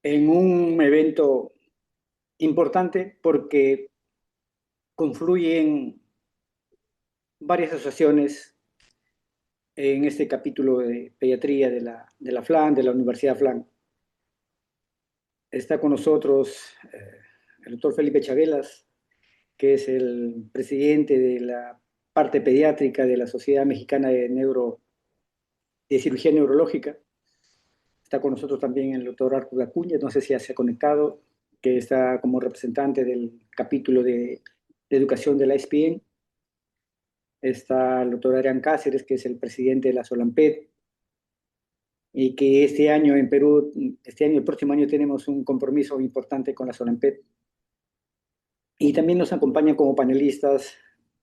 en un evento importante porque confluyen varias asociaciones en este capítulo de pediatría de la FLAN, de la Universidad FLAN. Está con nosotros el doctor Felipe Chabelas, que es el presidente de la parte pediátrica de la Sociedad Mexicana de Cirugía Neurológica. Está con nosotros también el doctor Arturo Acuña, no sé si ya se ha conectado, que está como representante del capítulo de educación de la ESPN. Está el doctor Adrián Cáceres, que es el presidente de la Solamped, y que este año en Perú, este año, el próximo año tenemos un compromiso importante con la Solamped. Y también nos acompañan como panelistas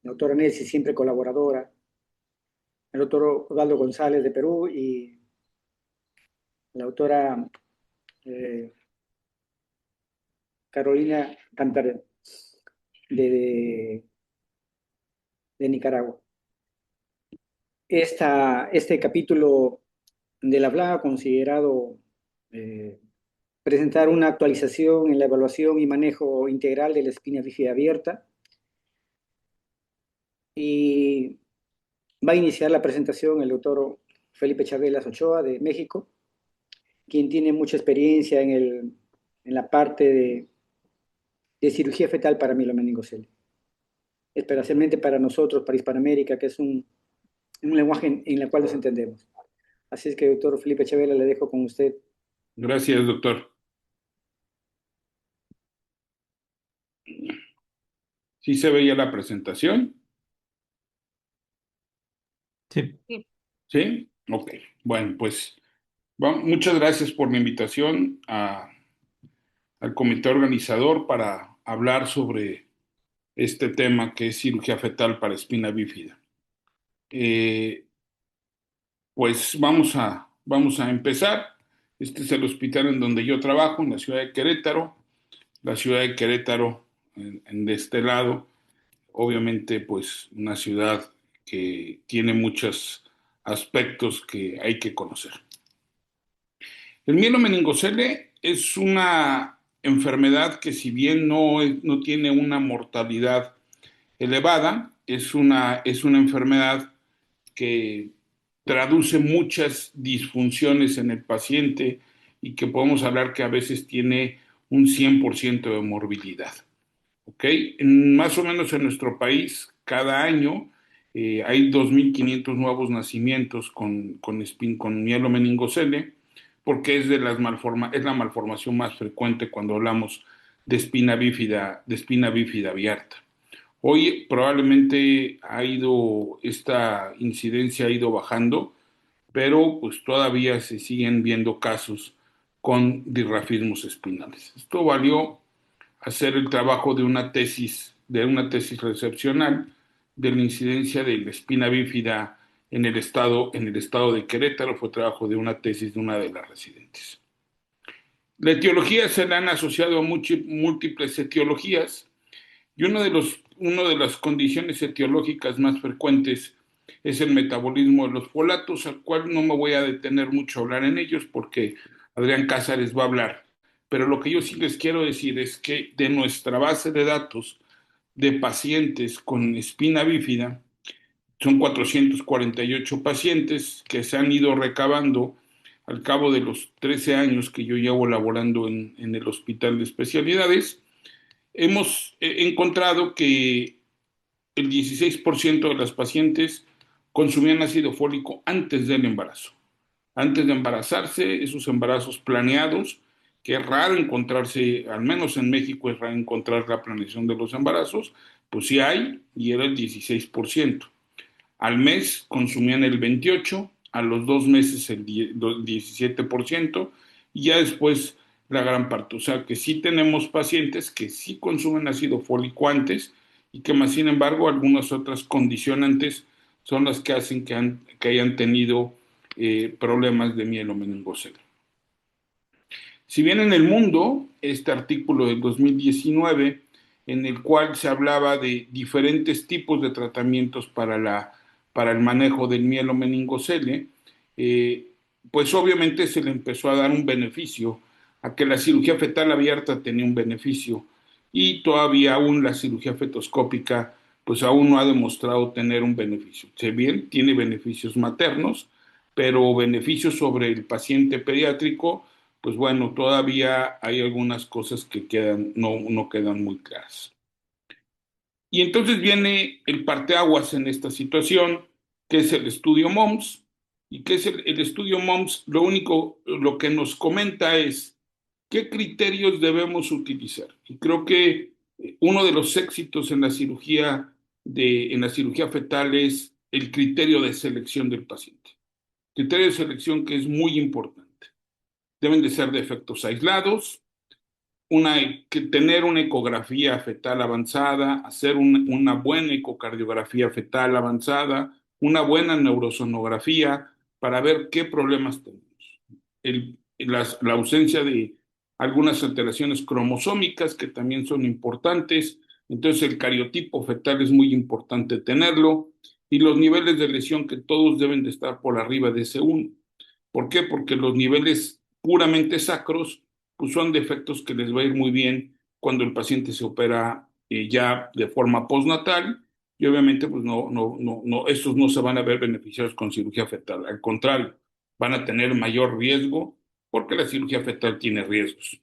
la doctora Nelsi, siempre colaboradora, el doctor Osvaldo González de Perú y la doctora eh, Carolina Cantar de, de Nicaragua. Este capítulo de la FLA ha considerado eh, presentar una actualización en la evaluación y manejo integral de la espina bífida abierta y va a iniciar la presentación el doctor Felipe Chabelas Ochoa de México, quien tiene mucha experiencia en la parte de cirugía fetal para mielomeningocele, especialmente para nosotros, para Hispanoamérica, que es un lenguaje en el cual nos entendemos. Así es que, doctor Felipe Chavela, le dejo con usted. Gracias, doctor. ¿Sí se veía la presentación? Sí. ¿Sí? Ok. Bueno, pues muchas gracias por la invitación al comité organizador para hablar sobre este tema que es cirugía fetal para espina bífida. Eh, pues vamos a empezar. Este es el hospital en donde yo trabajo, en la ciudad de Querétaro. La ciudad de Querétaro, de este lado, obviamente, pues una ciudad que tiene muchos aspectos que hay que conocer. El mielomeningocele es una enfermedad que, si bien no tiene una mortalidad elevada, es una enfermedad que traduce muchas disfunciones en el paciente y que podemos hablar que a veces tiene un 100% de morbilidad. ¿Ok? Más o menos en nuestro país, cada año hay 2.500 nuevos nacimientos con mielomeningocele, porque es la malformación más frecuente cuando hablamos de espina bífida abierta. Hoy probablemente esta incidencia ha ido bajando, pero pues todavía se siguen viendo casos con dirrafismos espinales. Esto valió hacer el trabajo de una tesis recepcional de la incidencia de la espina bífida en el estado de Querétaro. Fue trabajo de una tesis de una de las residentes. La etiología se le han asociado a múltiples etiologías, y una de las condiciones etiológicas más frecuentes es el metabolismo de los folatos, al cual no me voy a detener mucho a hablar en ellos porque Adrián Cázares va a hablar. Pero lo que yo sí les quiero decir es que de nuestra base de datos de pacientes con espina bífida, son 448 pacientes que se han ido recabando al cabo de los 13 años que yo llevo laborando en el hospital de especialidades. Hemos encontrado que el 16% de las pacientes consumían ácido fólico antes del embarazo. Antes de embarazarse, esos embarazos planeados, que es raro encontrarse, al menos en México es raro encontrar la planeación de los embarazos, pues sí hay, y era el 16%. Al mes consumían el 28%, a los 2 meses el 17%, y ya después la gran parte. O sea que sí tenemos pacientes que sí consumen ácido fólico antes, y que más sin embargo algunas otras condicionantes son las que hacen que hayan tenido problemas de mielomeningocele. Si bien en el mundo, este artículo del 2019, en el cual se hablaba de diferentes tipos de tratamientos para el manejo del mielomeningocele, pues obviamente se le empezó a dar un beneficio a que la cirugía fetal abierta tenía un beneficio y todavía aún la cirugía fetoscópica pues aún no ha demostrado tener un beneficio. Si bien tiene beneficios maternos, pero beneficios sobre el paciente pediátrico, pues bueno, todavía hay algunas cosas que quedan, no quedan muy claras. Y entonces viene el parteaguas en esta situación, que es el estudio MOMS, y que es el estudio MOMS, lo que nos comenta es qué criterios debemos utilizar. Y creo que uno de los éxitos en la cirugía en la cirugía fetal es el criterio de selección del paciente. Criterio de selección que es muy importante. Deben de ser defectos aislados, que tener una ecografía fetal avanzada, hacer una buena ecocardiografía fetal avanzada, una buena neurosonografía para ver qué problemas tenemos. La ausencia de algunas alteraciones cromosómicas que también son importantes, entonces el cariotipo fetal es muy importante tenerlo y los niveles de lesión que todos deben de estar por arriba de ese 1. ¿Por qué? Porque los niveles puramente sacros pues son defectos que les va a ir muy bien cuando el paciente se opera ya de forma postnatal y obviamente pues estos no se van a ver beneficiados con cirugía fetal, al contrario, van a tener mayor riesgo porque la cirugía fetal tiene riesgos.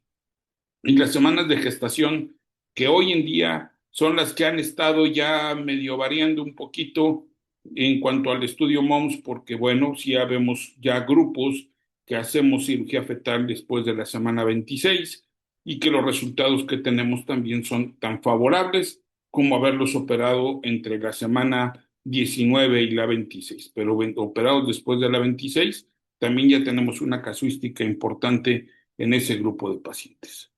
Y las semanas de gestación, que hoy en día son las que han estado ya medio variando un poquito en cuanto al estudio MOMS, porque bueno, sí ya vemos ya grupos que hacemos cirugía fetal después de la semana 26 y que los resultados que tenemos también son tan favorables como haberlos operado entre la semana 19 y la 26. Pero operados después de la 26, también ya tenemos una casuística importante en ese grupo de pacientes.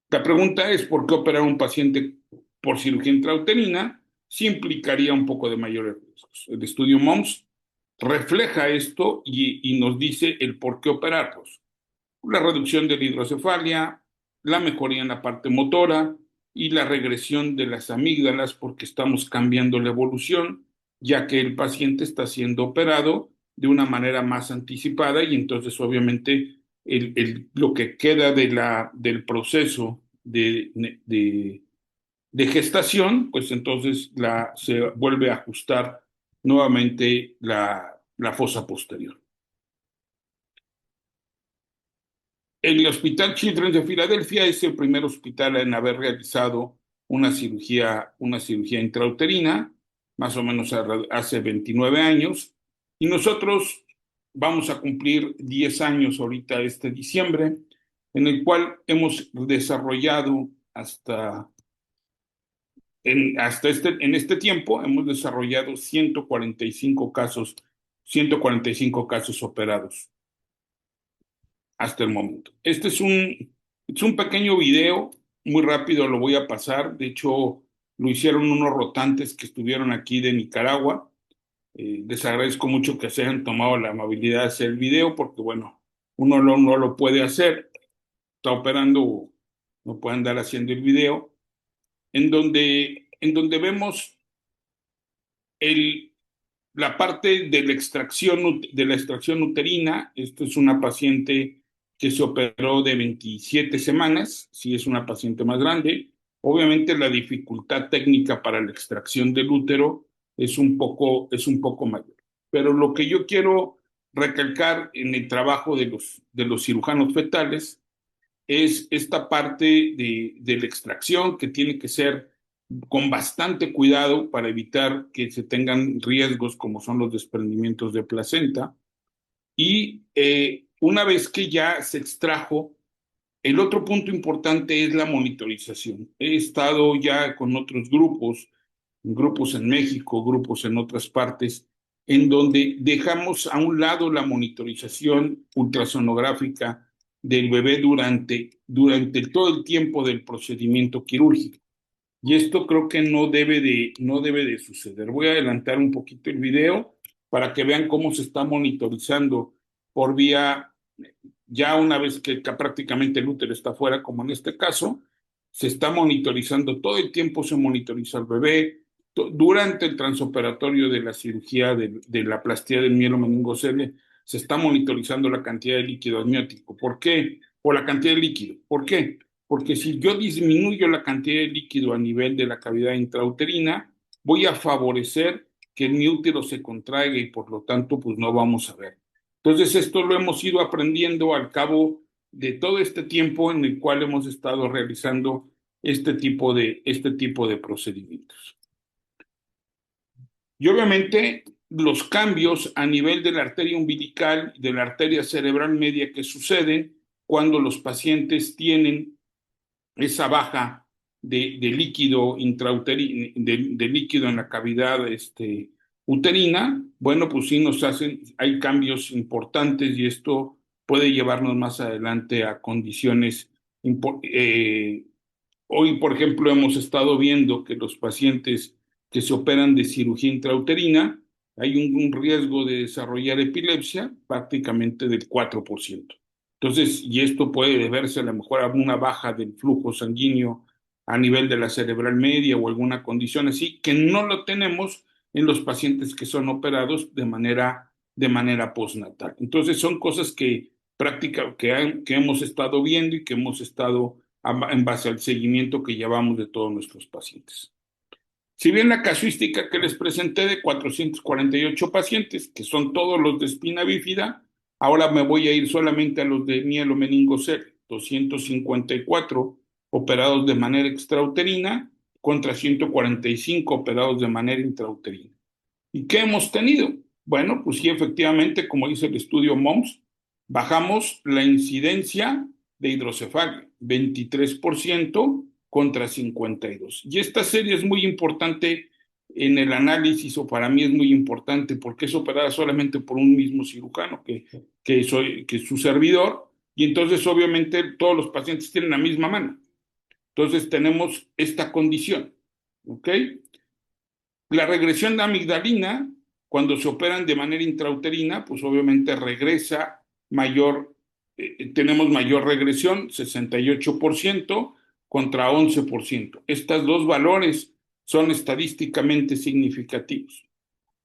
La pregunta es, ¿por qué operar a un paciente por cirugía intrauterina si implicaría un poco de mayores riesgos? El estudio MOMS refleja esto y nos dice el por qué operarlos. La reducción de la hidrocefalia, la mejoría en la parte motora y la regresión de las amígdalas porque estamos cambiando la evolución, ya que el paciente está siendo operado de una manera más anticipada y entonces obviamente lo que queda del proceso de gestación, pues entonces se vuelve a ajustar nuevamente la fosa posterior. El Hospital Children's de Filadelfia es el primer hospital en haber realizado una cirugía intrauterina, más o menos hace 29 años, y nosotros vamos a cumplir 10 años ahorita este diciembre, en el cual hemos desarrollado en este tiempo, hemos desarrollado 145 casos operados hasta el momento. Es un pequeño video, muy rápido lo voy a pasar. De hecho, lo hicieron unos rotantes que estuvieron aquí de Nicaragua. Les agradezco mucho que se hayan tomado la amabilidad de hacer el video, porque bueno, uno no lo puede hacer, está operando, no puede andar haciendo el video, en donde vemos el, la parte de la extracción uterina. Esto es una paciente que se operó de 27 semanas, si es una paciente más grande. Obviamente la dificultad técnica para la extracción del útero es un poco mayor. Pero lo que yo quiero recalcar en el trabajo de los cirujanos fetales es esta parte de la extracción que tiene que ser con bastante cuidado para evitar que se tengan riesgos como son los desprendimientos de placenta. Y una vez que ya se extrajo, el otro punto importante es la monitorización. He estado ya con otros grupos en México, grupos en otras partes, en donde dejamos a un lado la monitorización ultrasonográfica del bebé durante todo el tiempo del procedimiento quirúrgico. Y esto creo que no debe de suceder. Voy a adelantar un poquito el video para que vean cómo se está monitorizando por vía, ya una vez que prácticamente el útero está fuera, como en este caso, se está monitorizando, todo el tiempo se monitoriza al bebé. Durante el transoperatorio de la cirugía de la plastía del mielomeningocele, se está monitorizando la cantidad de líquido amniótico. ¿Por qué? o la cantidad de líquido. ¿Por qué? Porque si yo disminuyo la cantidad de líquido a nivel de la cavidad intrauterina, voy a favorecer que mi útero se contraiga y por lo tanto, pues no vamos a ver. Entonces, esto lo hemos ido aprendiendo al cabo de todo este tiempo en el cual hemos estado realizando este tipo de procedimientos. Y obviamente los cambios a nivel de la arteria umbilical, de la arteria cerebral media que suceden cuando los pacientes tienen esa baja de líquido intrauterino, de líquido en la cavidad uterina, bueno, pues sí hay cambios importantes y esto puede llevarnos más adelante a condiciones hoy, por ejemplo, hemos estado viendo que los pacientes que se operan de cirugía intrauterina, hay un riesgo de desarrollar epilepsia prácticamente del 4%. Entonces, y esto puede deberse a lo mejor a una baja del flujo sanguíneo a nivel de la cerebral media o alguna condición así, que no lo tenemos en los pacientes que son operados de manera postnatal. Entonces, son cosas que hemos estado viendo y que hemos estado en base al seguimiento que llevamos de todos nuestros pacientes. Si bien la casuística que les presenté de 448 pacientes, que son todos los de espina bífida, ahora me voy a ir solamente a los de mielomeningocele, 254 operados de manera extrauterina contra 145 operados de manera intrauterina. ¿Y qué hemos tenido? Bueno, pues sí, efectivamente, como dice el estudio MOMS, bajamos la incidencia de hidrocefalia, 23% contra 52%. Y esta serie es muy importante en el análisis, o para mí es muy importante, porque es operada solamente por un mismo cirujano, que es su servidor, y entonces obviamente todos los pacientes tienen la misma mano. Entonces tenemos esta condición, ¿ok? La regresión de amigdalina, cuando se operan de manera intrauterina, pues obviamente tenemos mayor regresión, 68% contra 11%. Estos dos valores son estadísticamente significativos.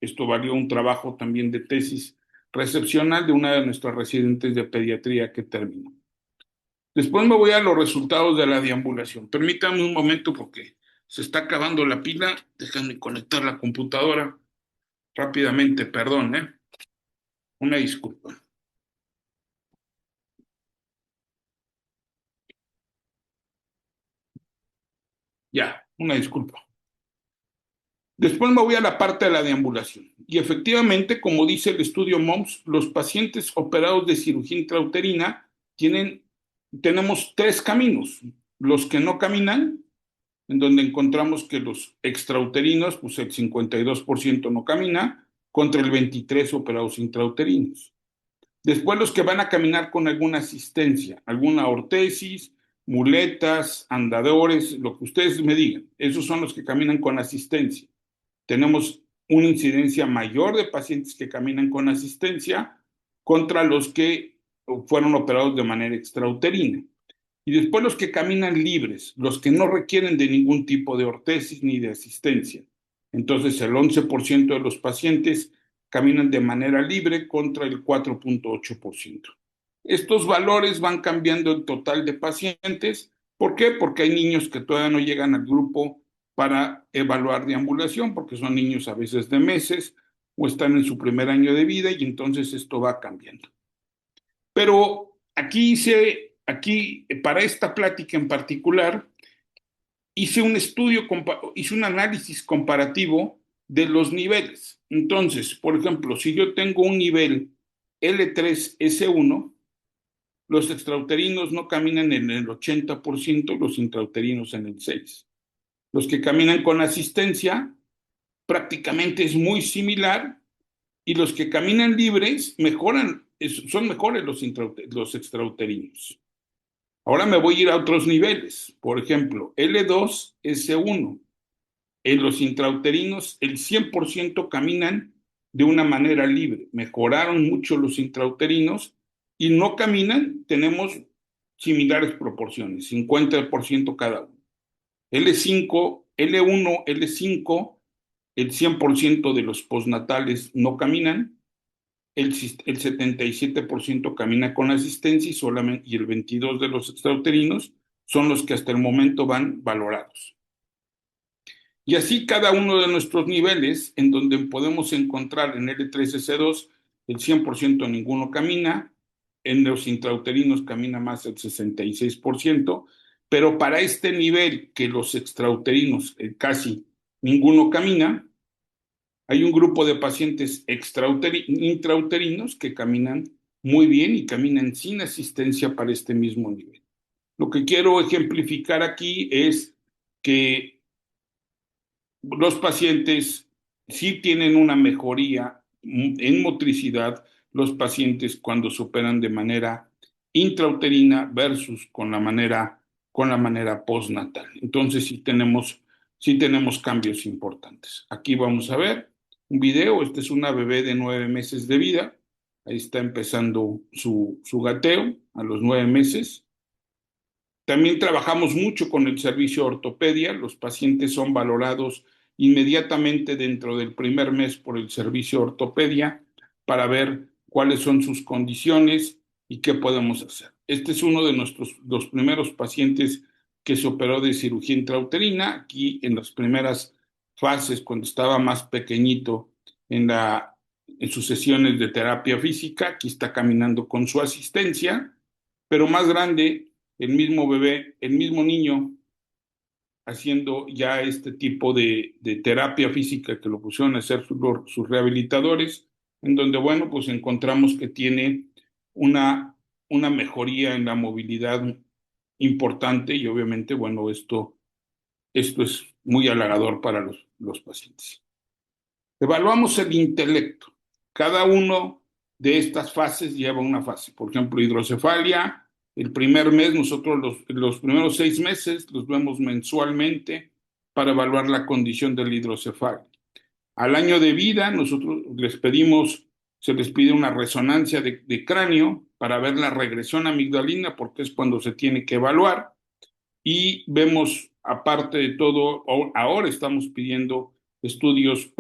Esto valió un trabajo también de tesis recepcional de una de nuestras residentes de pediatría que terminó. Después me voy a los resultados de la deambulación. Permítame un momento porque se está acabando la pila. Déjame conectar la computadora rápidamente, perdón, ¿eh? Una disculpa. Ya, una disculpa. Después me voy a la parte de la deambulación. Y efectivamente, como dice el estudio MOMS, los pacientes operados de cirugía intrauterina tenemos tres caminos. Los que no caminan, en donde encontramos que los extrauterinos, pues el 52% no camina, contra el 23% operados intrauterinos. Después los que van a caminar con alguna asistencia, alguna ortesis, muletas, andadores, lo que ustedes me digan. Esos son los que caminan con asistencia. Tenemos una incidencia mayor de pacientes que caminan con asistencia contra los que fueron operados de manera extrauterina. Y después los que caminan libres, los que no requieren de ningún tipo de ortesis ni de asistencia. Entonces el 11% de los pacientes caminan de manera libre contra el 4.8%. Estos valores van cambiando el total de pacientes. ¿Por qué? Porque hay niños que todavía no llegan al grupo para evaluar deambulación, porque son niños a veces de meses o están en su primer año de vida y entonces esto va cambiando. Pero para esta plática en particular, hice un análisis comparativo de los niveles. Entonces, por ejemplo, si yo tengo un nivel L3S1, los extrauterinos no caminan en el 80%, los intrauterinos en el 6%. Los que caminan con asistencia prácticamente es muy similar y los que caminan libres son mejores los extrauterinos. Ahora me voy a ir a otros niveles. Por ejemplo, L2S1. En los intrauterinos, el 100% caminan de una manera libre. Mejoraron mucho los intrauterinos y no caminan, tenemos similares proporciones, 50% cada uno. L5, L1, L5, el 100% de los postnatales no caminan el 77% camina con asistencia y el 22% de los extrauterinos son los que hasta el momento van valorados. Y así cada uno de nuestros niveles, en donde podemos encontrar en L3-S2 el 100% ninguno camina, en los intrauterinos camina más el 66%, pero para este nivel que los extrauterinos casi ninguno camina, hay un grupo de pacientes intrauterinos que caminan muy bien y caminan sin asistencia para este mismo nivel. Lo que quiero ejemplificar aquí es que los pacientes sí tienen una mejoría en motricidad, los pacientes cuando superan de manera intrauterina versus con la manera postnatal. Entonces sí tenemos cambios importantes. Aquí vamos a ver un video. Esta es una bebé de 9 meses de vida. Ahí está empezando su gateo a los 9 meses. También trabajamos mucho con el servicio de ortopedia. Los pacientes son valorados inmediatamente dentro del primer mes por el servicio de ortopedia para ver cuáles son sus condiciones y qué podemos hacer. Este es uno de los primeros pacientes que se operó de cirugía intrauterina, aquí en las primeras fases, cuando estaba más pequeñito en sus sesiones de terapia física. Aquí está caminando con su asistencia, pero más grande el mismo bebé, el mismo niño haciendo ya este tipo de terapia física que lo pusieron a hacer sus rehabilitadores, en donde, bueno, pues encontramos que tiene una mejoría en la movilidad importante y obviamente, bueno, esto es muy halagador para los pacientes. Evaluamos el intelecto. Cada uno de estas fases lleva una fase. Por ejemplo, hidrocefalia, el primer mes, nosotros los primeros 6 meses los vemos mensualmente para evaluar la condición del hidrocefalia. Al año de vida, nosotros se les pide una resonancia de cráneo para ver la regresión amigdalina, porque es cuando se tiene que evaluar. Y vemos, aparte de todo, ahora estamos pidiendo estudios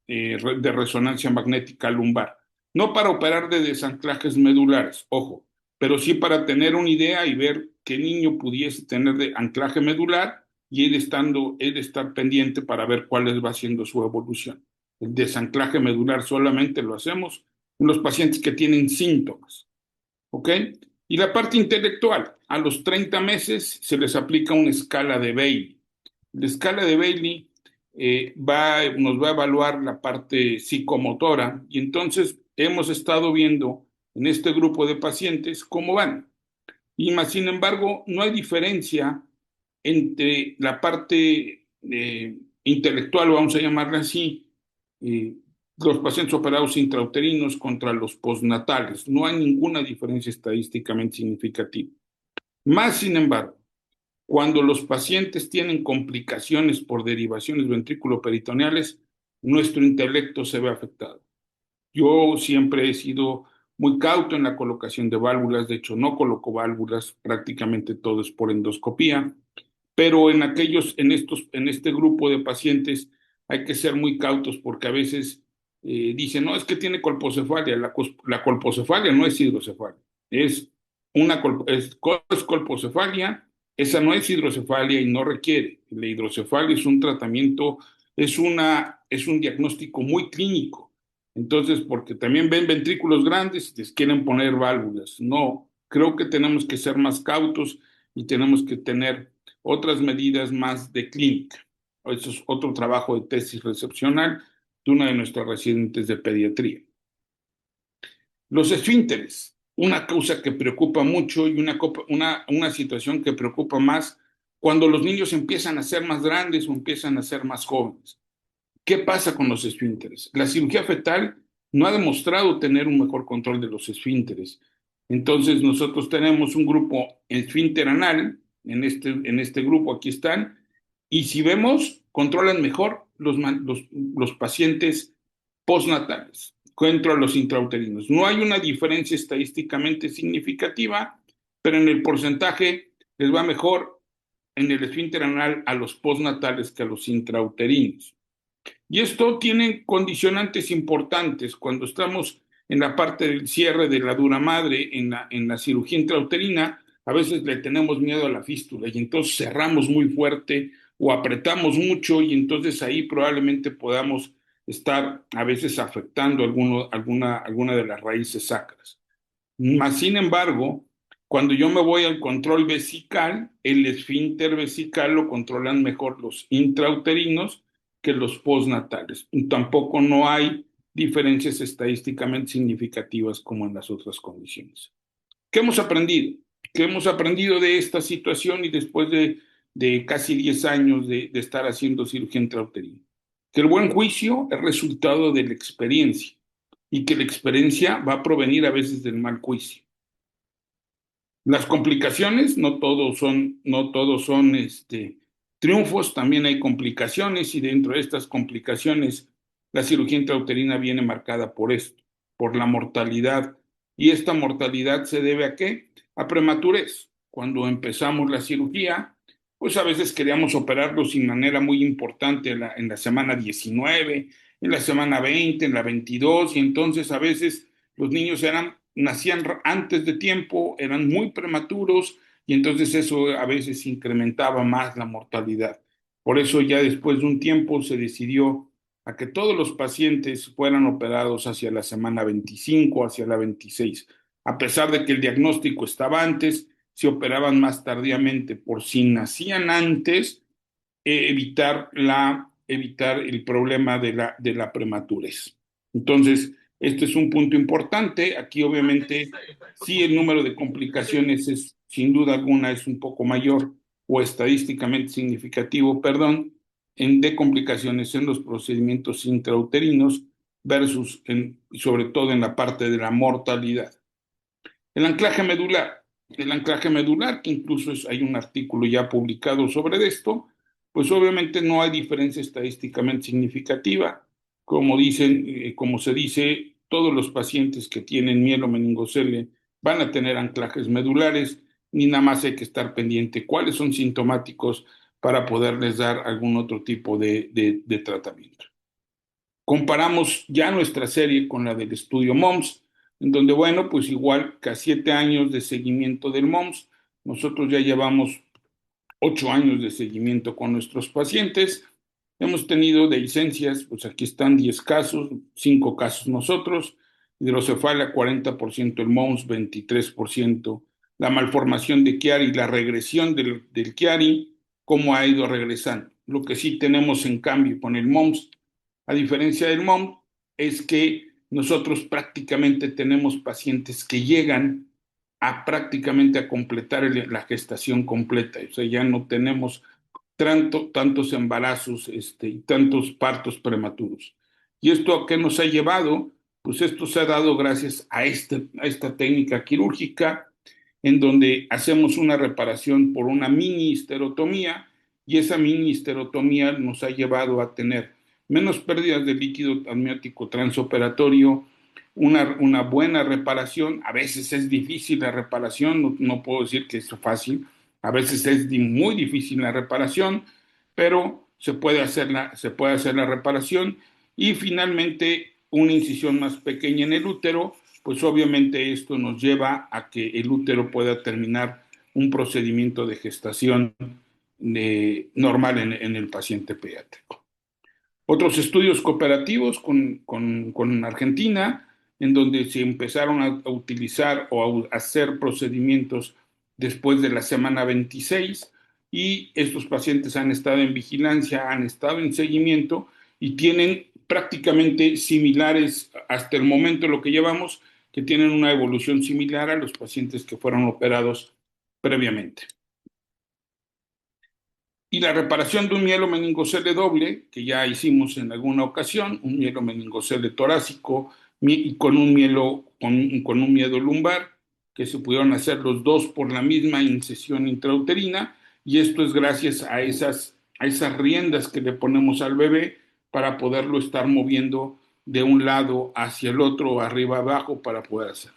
de resonancia magnética lumbar. No para operar de desanclajes medulares, ojo, pero sí para tener una idea y ver qué niño pudiese tener de anclaje medular y él estar pendiente para ver cuál va siendo su evolución. El desanclaje medular solamente lo hacemos en los pacientes que tienen síntomas. ¿Ok? Y la parte intelectual, a los 30 meses se les aplica una escala de Bailey. La escala de Bailey nos va a evaluar la parte psicomotora y entonces hemos estado viendo en este grupo de pacientes cómo van. Y más, sin embargo, no hay diferencia entre la parte intelectual, vamos a llamarla así, eh, los pacientes operados intrauterinos contra los postnatales. No hay ninguna diferencia estadísticamente significativa. Más, sin embargo, cuando los pacientes tienen complicaciones por derivaciones ventriculoperitoneales, nuestro intelecto se ve afectado. Yo siempre he sido muy cauto en la colocación de válvulas, de hecho no coloco válvulas, prácticamente todo es por endoscopía, pero en este grupo de pacientes hay que ser muy cautos porque a veces dicen, no, es que tiene colpocefalia. La colpocefalia no es hidrocefalia, es colpocefalia, esa no es hidrocefalia y no requiere. La hidrocefalia es un tratamiento, es un diagnóstico muy clínico. Entonces, porque también ven ventrículos grandes y les quieren poner válvulas. No, creo que tenemos que ser más cautos y tenemos que tener otras medidas más de clínica. Eso es otro trabajo de tesis recepcional de una de nuestras residentes de pediatría. Los esfínteres, una causa que preocupa mucho y una situación que preocupa más cuando los niños empiezan a ser más grandes o empiezan a ser más jóvenes. ¿Qué pasa con los esfínteres? La cirugía fetal no ha demostrado tener un mejor control de los esfínteres. Entonces nosotros tenemos un grupo esfínter anal, en este grupo aquí están, y si vemos, controlan mejor los pacientes postnatales contra los intrauterinos. No hay una diferencia estadísticamente significativa, pero en el porcentaje les va mejor en el esfínter anal a los postnatales que a los intrauterinos. Y esto tiene condicionantes importantes cuando estamos en la parte del cierre de la dura madre, en la cirugía intrauterina, a veces le tenemos miedo a la fístula y entonces cerramos muy fuerte o apretamos mucho y entonces ahí probablemente podamos estar a veces afectando alguna de las raíces sacras. Mas, sin embargo, cuando yo me voy al control vesical, el esfínter vesical lo controlan mejor los intrauterinos que los postnatales. Tampoco no hay diferencias estadísticamente significativas como en las otras condiciones. ¿Qué hemos aprendido? ¿Qué hemos aprendido de esta situación y después de casi 10 años de estar haciendo cirugía intrauterina? Que el buen juicio es resultado de la experiencia y que la experiencia va a provenir a veces del mal juicio. Las complicaciones, no todos son triunfos, también hay complicaciones y dentro de estas complicaciones la cirugía intrauterina viene marcada por esto, por la mortalidad. ¿Y esta mortalidad se debe a qué? A prematurez. Cuando empezamos la cirugía, pues a veces queríamos operarlo sin manera muy importante en la semana 19, en la semana 20, en la 22, y entonces a veces los niños nacían antes de tiempo, eran muy prematuros y entonces eso a veces incrementaba más la mortalidad. Por eso ya después de un tiempo se decidió a que todos los pacientes fueran operados hacia la semana 25, hacia la 26. A pesar de que el diagnóstico estaba antes, se operaban más tardíamente por si nacían antes, evitar el problema de la prematurez. Entonces, este es un punto importante. Aquí, obviamente, sí el número de complicaciones es, sin duda alguna, es un poco mayor o estadísticamente significativo, perdón, de complicaciones en los procedimientos intrauterinos versus, sobre todo en la parte de la mortalidad. El anclaje medular. El anclaje medular, que incluso hay un artículo ya publicado sobre esto, pues obviamente no hay diferencia estadísticamente significativa. Como se dice, todos los pacientes que tienen mielomeningocele van a tener anclajes medulares, ni nada más hay que estar pendiente cuáles son sintomáticos para poderles dar algún otro tipo de tratamiento. Comparamos ya nuestra serie con la del estudio MOMS, en donde, bueno, pues igual que a 7 años de seguimiento del MOMS, nosotros ya llevamos 8 años de seguimiento con nuestros pacientes. Hemos tenido de licencias, pues aquí están 10 casos, 5 casos nosotros, hidrocefalia 40%, el MOMS 23%, la malformación de Chiari, la regresión del Chiari, cómo ha ido regresando. Lo que sí tenemos en cambio con el MOMS, a diferencia del MOMS, es que nosotros prácticamente tenemos pacientes que llegan prácticamente a completar la gestación completa. O sea, ya no tenemos tantos embarazos y tantos partos prematuros. ¿Y esto a qué nos ha llevado? Pues esto se ha dado gracias a esta técnica quirúrgica en donde hacemos una reparación por una mini histerotomía y esa mini histerotomía nos ha llevado a tener menos pérdidas de líquido amniótico transoperatorio, una buena reparación. A veces es difícil la reparación, no puedo decir que es fácil, a veces es muy difícil la reparación, pero se puede hacer la reparación y finalmente una incisión más pequeña en el útero, pues obviamente esto nos lleva a que el útero pueda terminar un procedimiento de gestación normal en el paciente pediátrico. Otros estudios cooperativos con Argentina, en donde se empezaron a utilizar o a hacer procedimientos después de la semana 26 y estos pacientes han estado en vigilancia, han estado en seguimiento y tienen prácticamente similares hasta el momento lo que llevamos, que tienen una evolución similar a los pacientes que fueron operados previamente. Y la reparación de un mielomeningocele doble, que ya hicimos en alguna ocasión, un mielomeningocele torácico y con un miedo lumbar, que se pudieron hacer los dos por la misma incisión intrauterina, y esto es gracias a esas riendas que le ponemos al bebé para poderlo estar moviendo de un lado hacia el otro, arriba abajo, para poder hacer.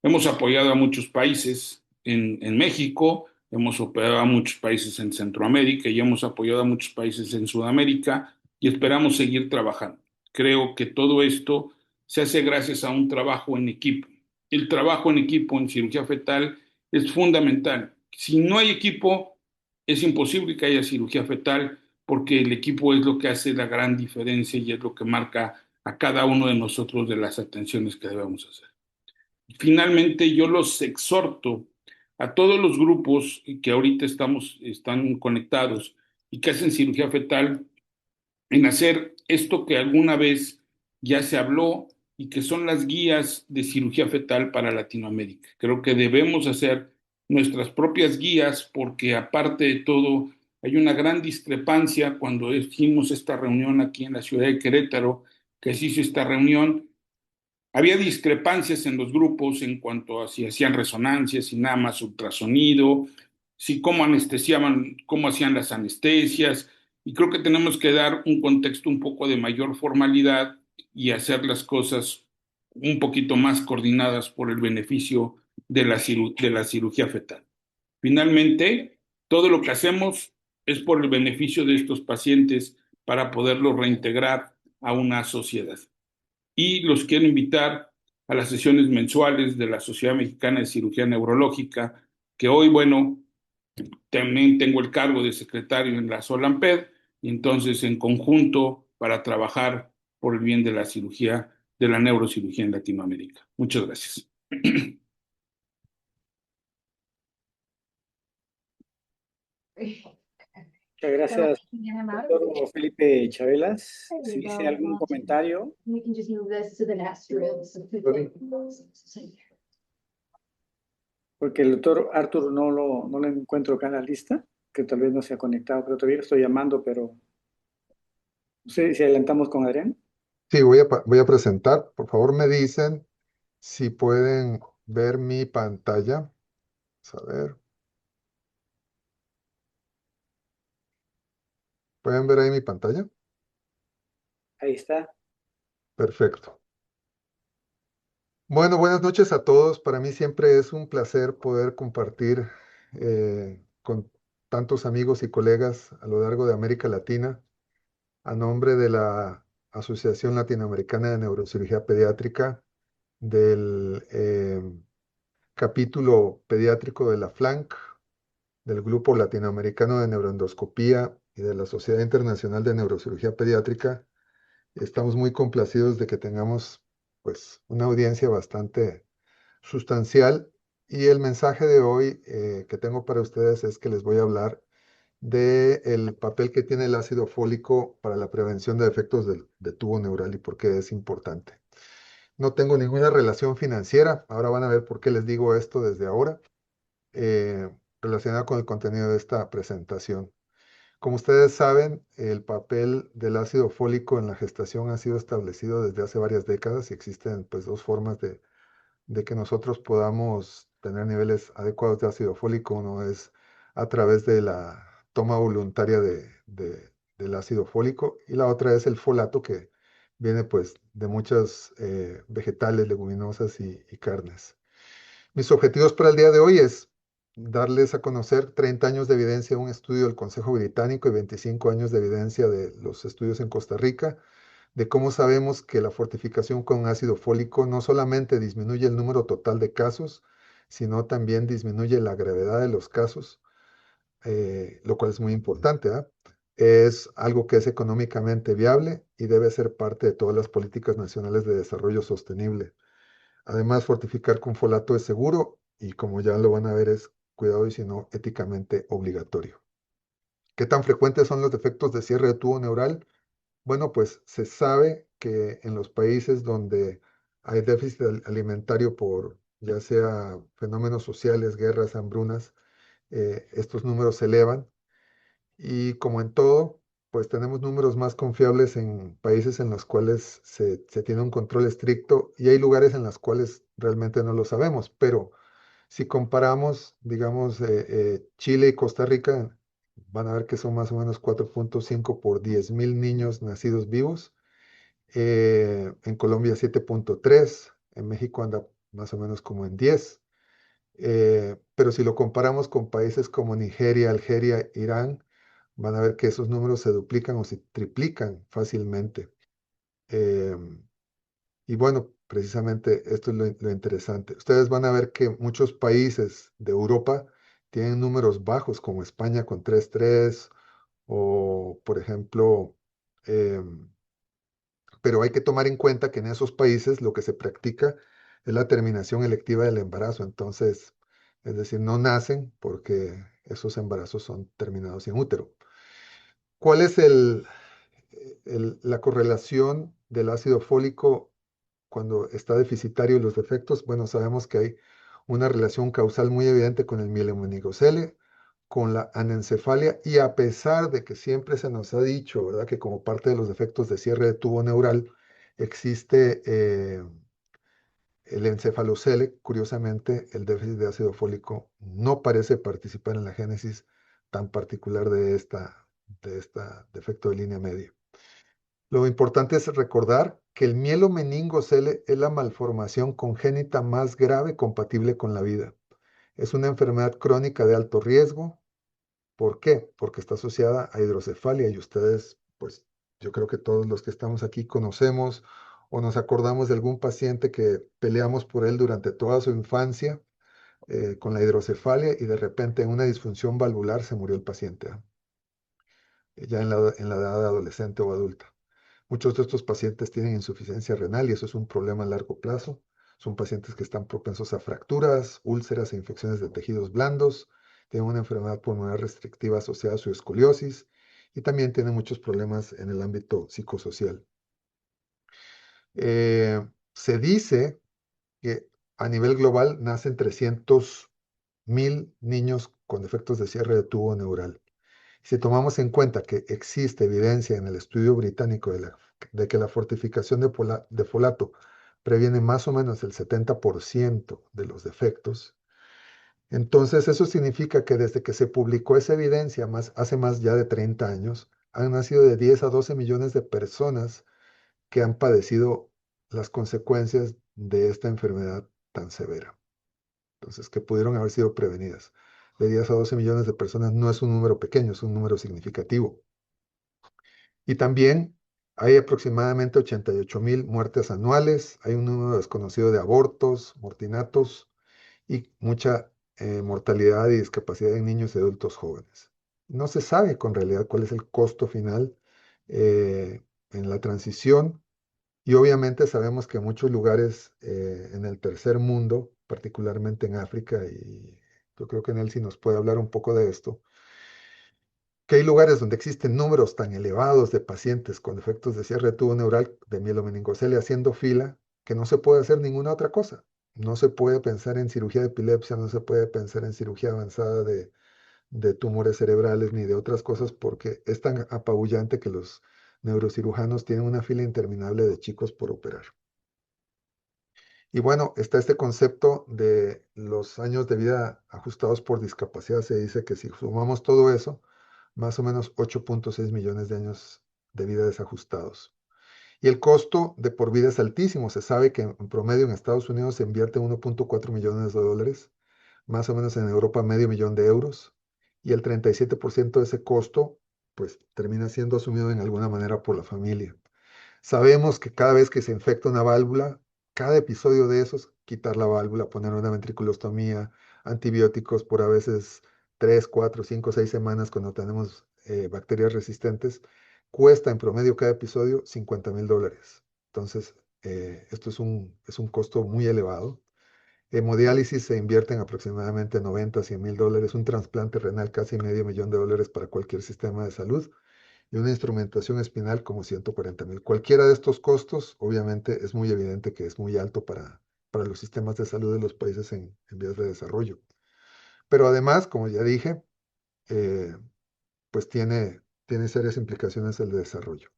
Hemos apoyado a muchos países en México, hemos apoyado a muchos países en Centroamérica y hemos apoyado a muchos países en Sudamérica y esperamos seguir trabajando. Creo que todo esto se hace gracias a un trabajo en equipo. El trabajo en equipo en cirugía fetal es fundamental. Si no hay equipo, es imposible que haya cirugía fetal porque el equipo es lo que hace la gran diferencia y es lo que marca a cada uno de nosotros de las atenciones que debemos hacer. Finalmente, yo los exhorto a todos los grupos que ahorita están conectados y que hacen cirugía fetal en hacer esto que alguna vez ya se habló y que son las guías de cirugía fetal para Latinoamérica. Creo que debemos hacer nuestras propias guías porque aparte de todo hay una gran discrepancia cuando hicimos esta reunión aquí en la ciudad de Querétaro, que se hizo esta reunión. Había discrepancias en los grupos en cuanto a si hacían resonancias, si nada más ultrasonido, si cómo anestesiaban, cómo hacían las anestesias, y creo que tenemos que dar un contexto un poco de mayor formalidad y hacer las cosas un poquito más coordinadas por el beneficio de la cirugía fetal. Finalmente, todo lo que hacemos es por el beneficio de estos pacientes para poderlos reintegrar a una sociedad y los quiero invitar a las sesiones mensuales de la Sociedad Mexicana de Cirugía Neurológica, que hoy, bueno, también tengo el cargo de secretario en la SOLAMPED, y entonces en conjunto para trabajar por el bien de la cirugía, de la neurocirugía en Latinoamérica. Muchas gracias. Muchas gracias, doctor Felipe Chabelas. Si dice algún comentario, porque el doctor Arthur no lo encuentro acá en la lista, que tal vez no se ha conectado, pero todavía lo estoy llamando, pero no sé si adelantamos con Adrián. Sí, voy a presentar. Por favor, me dicen si pueden ver mi pantalla. Vamos a ver. ¿Pueden ver ahí mi pantalla? Ahí está. Perfecto. Bueno, buenas noches a todos. Para mí siempre es un placer poder compartir con tantos amigos y colegas a lo largo de América Latina a nombre de la Asociación Latinoamericana de Neurocirugía Pediátrica, del capítulo pediátrico de la FLANC, del Grupo Latinoamericano de Neuroendoscopía y de la Sociedad Internacional de Neurocirugía Pediátrica. Estamos muy complacidos de que tengamos pues una audiencia bastante sustancial y el mensaje de hoy que tengo para ustedes es que les voy a hablar del papel que tiene el ácido fólico para la prevención de efectos de tubo neural y por qué es importante. No tengo ninguna relación financiera, ahora van a ver por qué les digo esto desde ahora, eh, relacionada con el contenido de esta presentación. Como ustedes saben, el papel del ácido fólico en la gestación ha sido establecido desde hace varias décadas y existen pues dos formas de que nosotros podamos tener niveles adecuados de ácido fólico. Uno es a través de la toma voluntaria del ácido fólico y la otra es el folato que viene pues de muchas vegetales, leguminosas y carnes. Mis objetivos para el día de hoy es darles a conocer 30 años de evidencia de un estudio del Consejo Británico y 25 años de evidencia de los estudios en Costa Rica, de cómo sabemos que la fortificación con ácido fólico no solamente disminuye el número total de casos, sino también disminuye la gravedad de los casos, lo cual es muy importante, ¿ah? Es algo que es económicamente viable y debe ser parte de todas las políticas nacionales de desarrollo sostenible. Además, fortificar con folato es seguro y como ya lo van a ver es cuidado y si no éticamente obligatorio. ¿Qué tan frecuentes son los defectos de cierre de tubo neural? Bueno, pues se sabe que en los países donde hay déficit alimentario por ya sea fenómenos sociales, guerras, hambrunas, estos números se elevan y como en todo, pues tenemos números más confiables en países en los cuales se tiene un control estricto y hay lugares en los cuales realmente no lo sabemos, pero si comparamos, digamos, Chile y Costa Rica, van a ver que son más o menos 4.5 por 10.000 niños nacidos vivos. En Colombia 7.3, en México anda más o menos como en 10. Pero si lo comparamos con países como Nigeria, Algeria, Irán, van a ver que esos números se duplican o se triplican fácilmente. Eh, Y bueno, precisamente esto es lo interesante. Ustedes van a ver que muchos países de Europa tienen números bajos, como España con 3,3 o, por ejemplo, em, pero hay que tomar en cuenta que en esos países lo que se practica es la terminación electiva del embarazo. Entonces, es decir, no nacen porque esos embarazos son terminados sin útero. ¿Cuál es la correlación del ácido fólico cuando está deficitario y los defectos? Bueno, sabemos que hay una relación causal muy evidente con el mielomeningocele, con la anencefalia, y a pesar de que siempre se nos ha dicho, ¿verdad?, que como parte de los defectos de cierre de tubo neural existe el encefalocele, curiosamente el déficit de ácido fólico no parece participar en la génesis tan particular de esta defecto de línea media. Lo importante es recordar que el mielomeningocele es la malformación congénita más grave compatible con la vida. Es una enfermedad crónica de alto riesgo. ¿Por qué? Porque está asociada a hidrocefalia y ustedes, pues yo creo que todos los que estamos aquí conocemos o nos acordamos de algún paciente que peleamos por él durante toda su infancia con la hidrocefalia y de repente en una disfunción valvular se murió el paciente, ya en la edad adolescente o adulta. Muchos de estos pacientes tienen insuficiencia renal y eso es un problema a largo plazo. Son pacientes que están propensos a fracturas, úlceras e infecciones de tejidos blandos, tienen una enfermedad pulmonar restrictiva asociada a su escoliosis y también tienen muchos problemas en el ámbito psicosocial. Se dice que a nivel global nacen 300,000 niños con defectos de cierre de tubo neural. Si tomamos en cuenta que existe evidencia en el estudio británico de que la fortificación de folato previene más o menos el 70% de los defectos, entonces eso significa que desde que se publicó esa evidencia hace más ya de 30 años, han nacido de 10 a 12 millones de personas que han padecido las consecuencias de esta enfermedad tan severa. Entonces, que pudieron haber sido prevenidas. De 10 a 12 millones de personas no es un número pequeño, es un número significativo. Y también hay aproximadamente 88,000 muertes anuales, hay un número desconocido de abortos, mortinatos y mucha mortalidad y discapacidad en niños y adultos jóvenes. No se sabe con realidad cuál es el costo final en la transición y obviamente sabemos que en muchos lugares en el tercer mundo, particularmente en África, y yo creo que Nelcy nos puede hablar un poco de esto, que hay lugares donde existen números tan elevados de pacientes con defectos de cierre de tubo neural de mielomeningocele haciendo fila que no se puede hacer ninguna otra cosa. No se puede pensar en cirugía de epilepsia, no se puede pensar en cirugía avanzada de tumores cerebrales ni de otras cosas porque es tan apabullante que los neurocirujanos tienen una fila interminable de chicos por operar. Y bueno, está este concepto de los años de vida ajustados por discapacidad. Se dice que si sumamos todo eso, más o menos 8,6 millones de años de vida desajustados. Y el costo de por vida es altísimo. Se sabe que en promedio en Estados Unidos se invierte 1,4 millones de dólares, más o menos en Europa medio millón de euros, y el 37% de ese costo pues termina siendo asumido en alguna manera por la familia. Sabemos que cada vez que se infecta una válvula, cada episodio de esos, quitar la válvula, poner una ventriculostomía, antibióticos por a veces 3, 4, 5, 6 semanas cuando tenemos bacterias resistentes, cuesta en promedio cada episodio $50,000. Entonces, esto es un costo muy elevado. Hemodiálisis se invierte en aproximadamente 90, $100,000, un trasplante renal casi medio millón de dólares para cualquier sistema de salud y una instrumentación espinal como 140,000. Cualquiera de estos costos, obviamente, es muy evidente que es muy alto para los sistemas de salud de los países en vías de desarrollo. Pero además, como ya dije, eh, pues tiene serias implicaciones el desarrollo.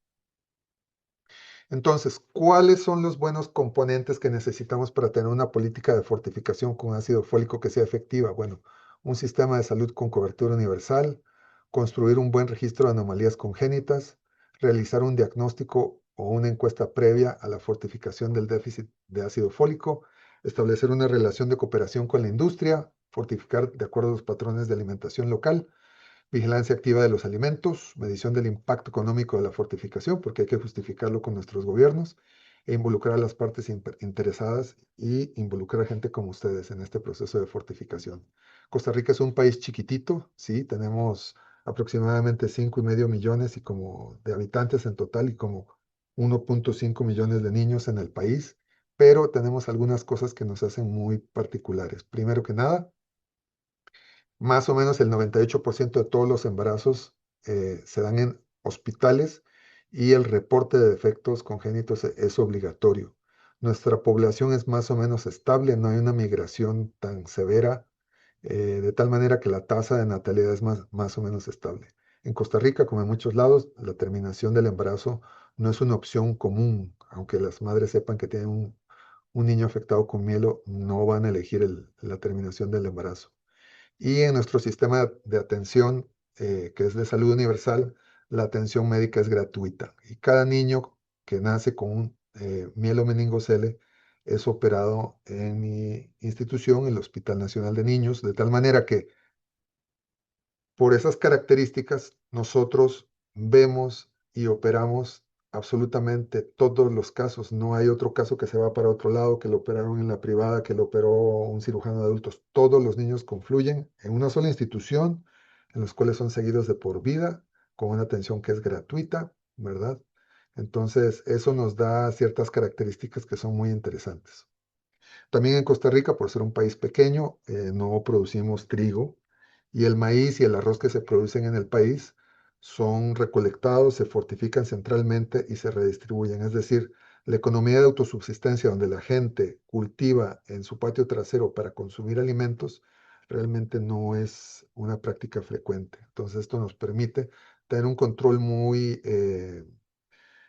Entonces, ¿cuáles son los buenos componentes que necesitamos para tener una política de fortificación con ácido fólico que sea efectiva? Bueno, un sistema de salud con cobertura universal, construir un buen registro de anomalías congénitas, realizar un diagnóstico o una encuesta previa a la fortificación del déficit de ácido fólico, establecer una relación de cooperación con la industria, fortificar de acuerdo a los patrones de alimentación local, vigilancia activa de los alimentos, medición del impacto económico de la fortificación, porque hay que justificarlo con nuestros gobiernos, e involucrar a las partes interesadas y involucrar a gente como ustedes en este proceso de fortificación. Costa Rica es un país chiquitito, sí, tenemos aproximadamente 5,5 millones y como de habitantes en total y como 1,5 millones de niños en el país, pero tenemos algunas cosas que nos hacen muy particulares. Primero que nada, más o menos el 98% de todos los embarazos se dan en hospitales y el reporte de defectos congénitos es obligatorio. Nuestra población es más o menos estable, no hay una migración tan severa, de tal manera que la tasa de natalidad es más o menos estable. En Costa Rica, como en muchos lados, la terminación del embarazo no es una opción común, aunque las madres sepan que tienen un niño afectado con mielo, no van a elegir la terminación del embarazo. Y en nuestro sistema de atención, que es de salud universal, la atención médica es gratuita. Y cada niño que nace con un mielomeningocele es operado en mi institución, el Hospital Nacional de Niños, de tal manera que por esas características, nosotros vemos y operamos absolutamente todos los casos. No hay otro caso que se va para otro lado, que lo operaron en la privada, que lo operó un cirujano de adultos. Todos los niños confluyen en una sola institución, en los cuales son seguidos de por vida, con una atención que es gratuita, ¿verdad? Entonces, eso nos da ciertas características que son muy interesantes. También en Costa Rica, por ser un país pequeño, no producimos trigo y el maíz y el arroz que se producen en el país son recolectados, se fortifican centralmente y se redistribuyen. Es decir, la economía de autosubsistencia donde la gente cultiva en su patio trasero para consumir alimentos realmente no es una práctica frecuente. Entonces esto nos permite tener un control muy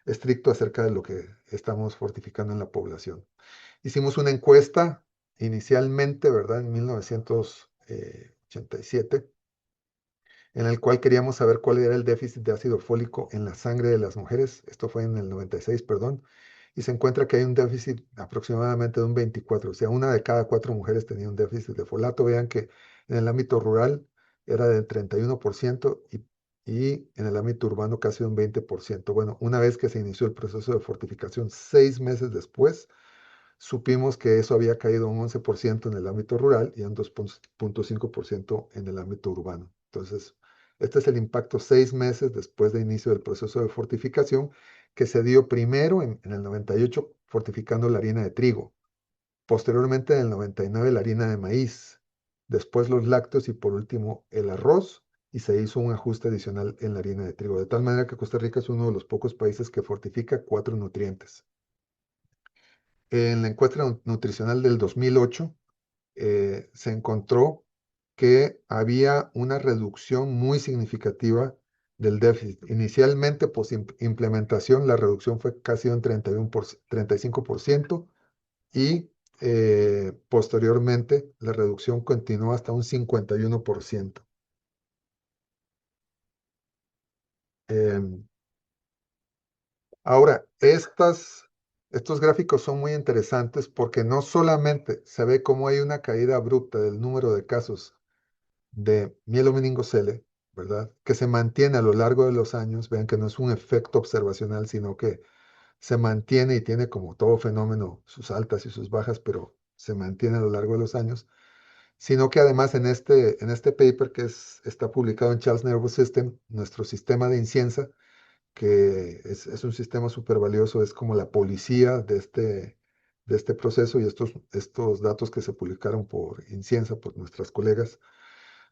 estricto acerca de lo que estamos fortificando en la población. Hicimos una encuesta inicialmente, ¿verdad? En 1987, en el cual queríamos saber cuál era el déficit de ácido fólico en la sangre de las mujeres. Esto fue en el 96, perdón. Y se encuentra que hay un déficit aproximadamente de un 24, o sea, una de cada 4 mujeres tenía un déficit de folato. Vean que en el ámbito rural era del 31% y en el ámbito urbano casi un 20%. Bueno, una vez que se inició el proceso de fortificación, 6 meses después, supimos que eso había caído un 11% en el ámbito rural y un 2,5% en el ámbito urbano. Entonces, este es el impacto 6 meses después de inicio del proceso de fortificación que se dio primero en el 98 fortificando la harina de trigo, posteriormente en el 99 la harina de maíz, después los lácteos y por último el arroz y se hizo un ajuste adicional en la harina de trigo, de tal manera que Costa Rica es uno de los pocos países que fortifica 4 nutrientes. En la encuesta nutricional del 2008 se encontró que había una reducción muy significativa del déficit. Inicialmente, pues implementación, la reducción fue casi un 35% y posteriormente la reducción continuó hasta un 51%. Em, Ahora, estos gráficos son muy interesantes porque no solamente se ve cómo hay una caída abrupta del número de casos de mielomeningocele, ¿verdad? Que se mantiene a lo largo de los años. Vean que no es un efecto observacional, sino que se mantiene y tiene como todo fenómeno sus altas y sus bajas, pero se mantiene a lo largo de los años. Sino que además en este paper que está publicado en Charles Nervous System, nuestro sistema de INCIENSA, que es un sistema súper valioso, es como la policía de este proceso y estos datos que se publicaron por INCIENSA, por nuestras colegas,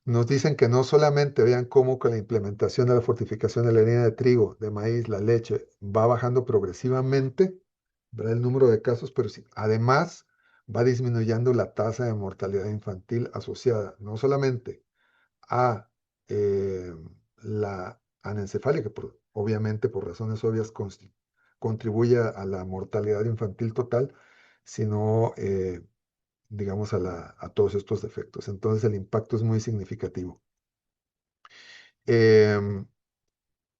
nos dicen que no solamente vean cómo con la implementación de la fortificación de la harina de trigo, de maíz, la leche, va bajando progresivamente, ¿verdad? El número de casos, pero sí, además va disminuyendo la tasa de mortalidad infantil asociada no solamente a eh, la anencefalía, que obviamente por razones obvias contribuye a la mortalidad infantil total, sino digamos, a todos estos defectos. Entonces el impacto es muy significativo. Em,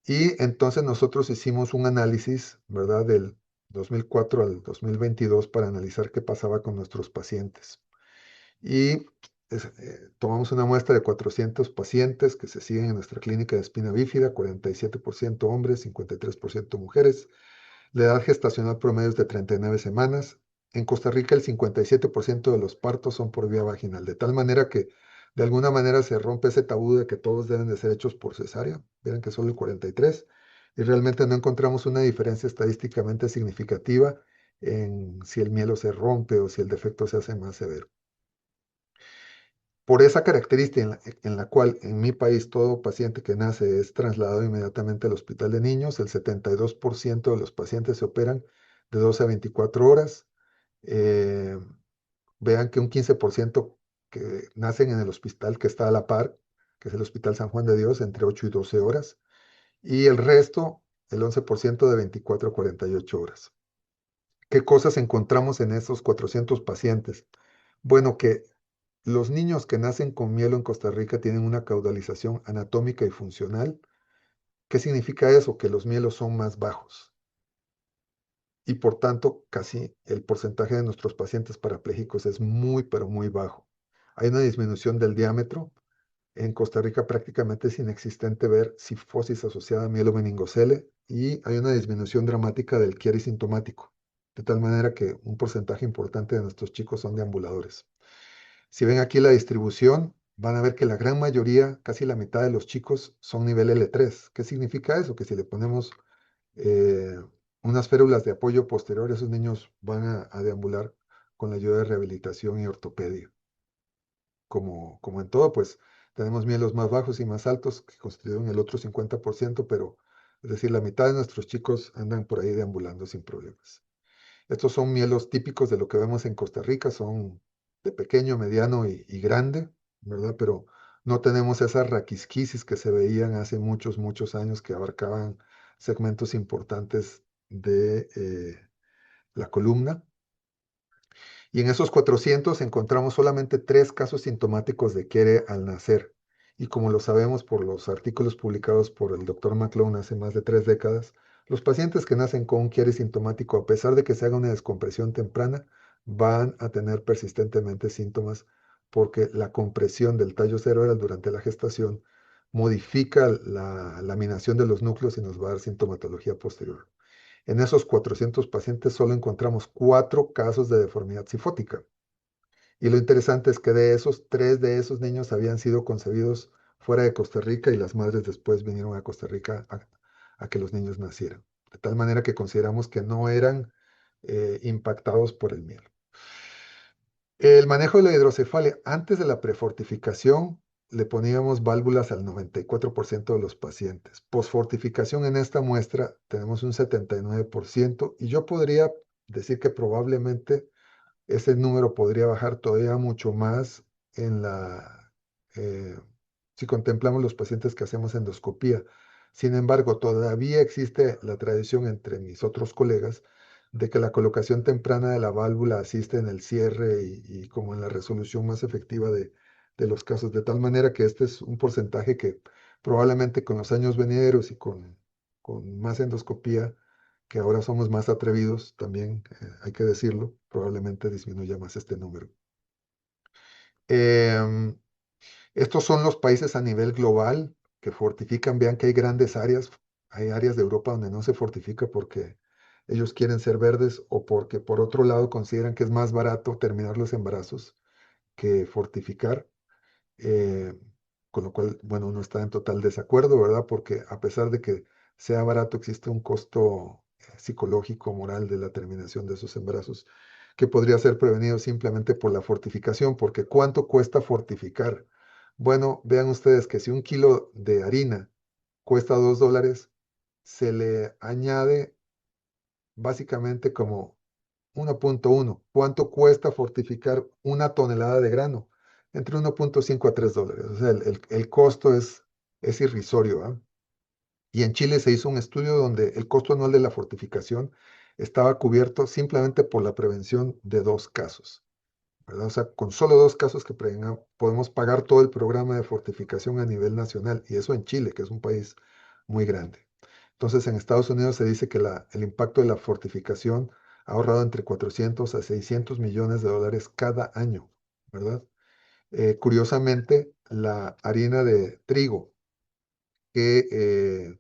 y entonces nosotros hicimos un análisis, ¿verdad? Del 2004 al 2022 para analizar qué pasaba con nuestros pacientes. Y tomamos una muestra de 400 pacientes que se siguen en nuestra clínica de espina bífida, 47% hombres, 53% mujeres. La edad gestacional promedio es de 39 semanas. En Costa Rica el 57% de los partos son por vía vaginal, de tal manera que de alguna manera se rompe ese tabú de que todos deben de ser hechos por cesárea. Vieron que solo el 43%, y realmente no encontramos una diferencia estadísticamente significativa en si el mielo se rompe o si el defecto se hace más severo. Por esa característica en la cual en mi país todo paciente que nace es trasladado inmediatamente al hospital de niños, el 72% de los pacientes se operan de 12 a 24 horas. Eh, Vean que un 15% que nacen en el hospital que está a la par, que es el Hospital San Juan de Dios, entre 8 y 12 horas. Y el resto, el 11% de 24 a 48 horas. ¿Qué cosas encontramos en esos 400 pacientes? Bueno, que los niños que nacen con mielo en Costa Rica tienen una caudalización anatómica y funcional. ¿Qué significa eso? Que los mielos son más bajos y por tanto casi el porcentaje de nuestros pacientes parapléjicos es muy, pero muy bajo. Hay una disminución del diámetro. En Costa Rica prácticamente es inexistente ver cifosis asociada a mielomeningocele y hay una disminución dramática del quiere sintomático, de tal manera que un porcentaje importante de nuestros chicos son deambuladores. Si ven aquí la distribución, van a ver que la gran mayoría, casi la mitad de los chicos, son nivel L3. ¿Qué significa eso? Que si le ponemos eh, unas férulas de apoyo posterior, esos niños van a deambular con la ayuda de rehabilitación y ortopedia. Como en todo, pues tenemos mielos más bajos y más altos que constituyen el otro 50%, pero es decir, la mitad de nuestros chicos andan por ahí deambulando sin problemas. Estos son mielos típicos de lo que vemos en Costa Rica, son de pequeño, mediano y grande, ¿verdad? Pero no tenemos esas raquisquisis que se veían hace muchos, muchos años que abarcaban segmentos importantes de la columna. Y en esos 400 encontramos solamente 3 casos sintomáticos de quiere al nacer. Y como lo sabemos por los artículos publicados por el doctor McClone hace más de 3 décadas, los pacientes que nacen con un quiere sintomático, a pesar de que se haga una descompresión temprana, van a tener persistentemente síntomas porque la compresión del tallo cerebral durante la gestación modifica la laminación de los núcleos y nos va a dar sintomatología posterior. En esos 400 pacientes solo encontramos 4 casos de deformidad cifótica. Y lo interesante es que de esos, 3 de esos niños habían sido concebidos fuera de Costa Rica y las madres después vinieron a Costa Rica a que los niños nacieran. De tal manera que consideramos que no eran impactados por el miel. El manejo de la hidrocefalia, antes de la prefortificación, le poníamos válvulas al 94% de los pacientes. Posfortificación en esta muestra tenemos un 79% y yo podría decir que probablemente ese número podría bajar todavía mucho más en eh, si contemplamos los pacientes que hacemos endoscopía. Sin embargo, todavía existe la tradición entre mis otros colegas de que la colocación temprana de la válvula asiste en el cierre y como en la resolución más efectiva de los casos, de tal manera que este es un porcentaje que probablemente con los años venideros y con más endoscopía, que ahora somos más atrevidos, también hay que decirlo, probablemente disminuya más este número. Em, Estos son los países a nivel global que fortifican. Vean que hay áreas de Europa donde no se fortifica porque ellos quieren ser verdes o porque por otro lado consideran que es más barato terminar los embarazos que fortificar. eh, con lo cual, bueno, uno está en total desacuerdo, ¿verdad? Porque a pesar de que sea barato, existe un costo psicológico, moral de la terminación de esos embarazos que podría ser prevenido simplemente por la fortificación, porque ¿cuánto cuesta fortificar? Bueno, vean ustedes que si un kilo de harina cuesta $2, se le añade básicamente como 1.1. ¿Cuánto cuesta fortificar una tonelada de grano? Entre 1.5 a $3. O sea, el costo es irrisorio, ¿ah? Y en Chile se hizo un estudio donde el costo anual de la fortificación estaba cubierto simplemente por la prevención de 2 casos, ¿verdad? O sea, con solo 2 casos que podemos pagar todo el programa de fortificación a nivel nacional, y eso en Chile, que es un país muy grande. Entonces, en Estados Unidos se dice que el impacto de la fortificación ha ahorrado entre 400 a 600 millones de dólares cada año, ¿verdad? Curiosamente, la harina de trigo que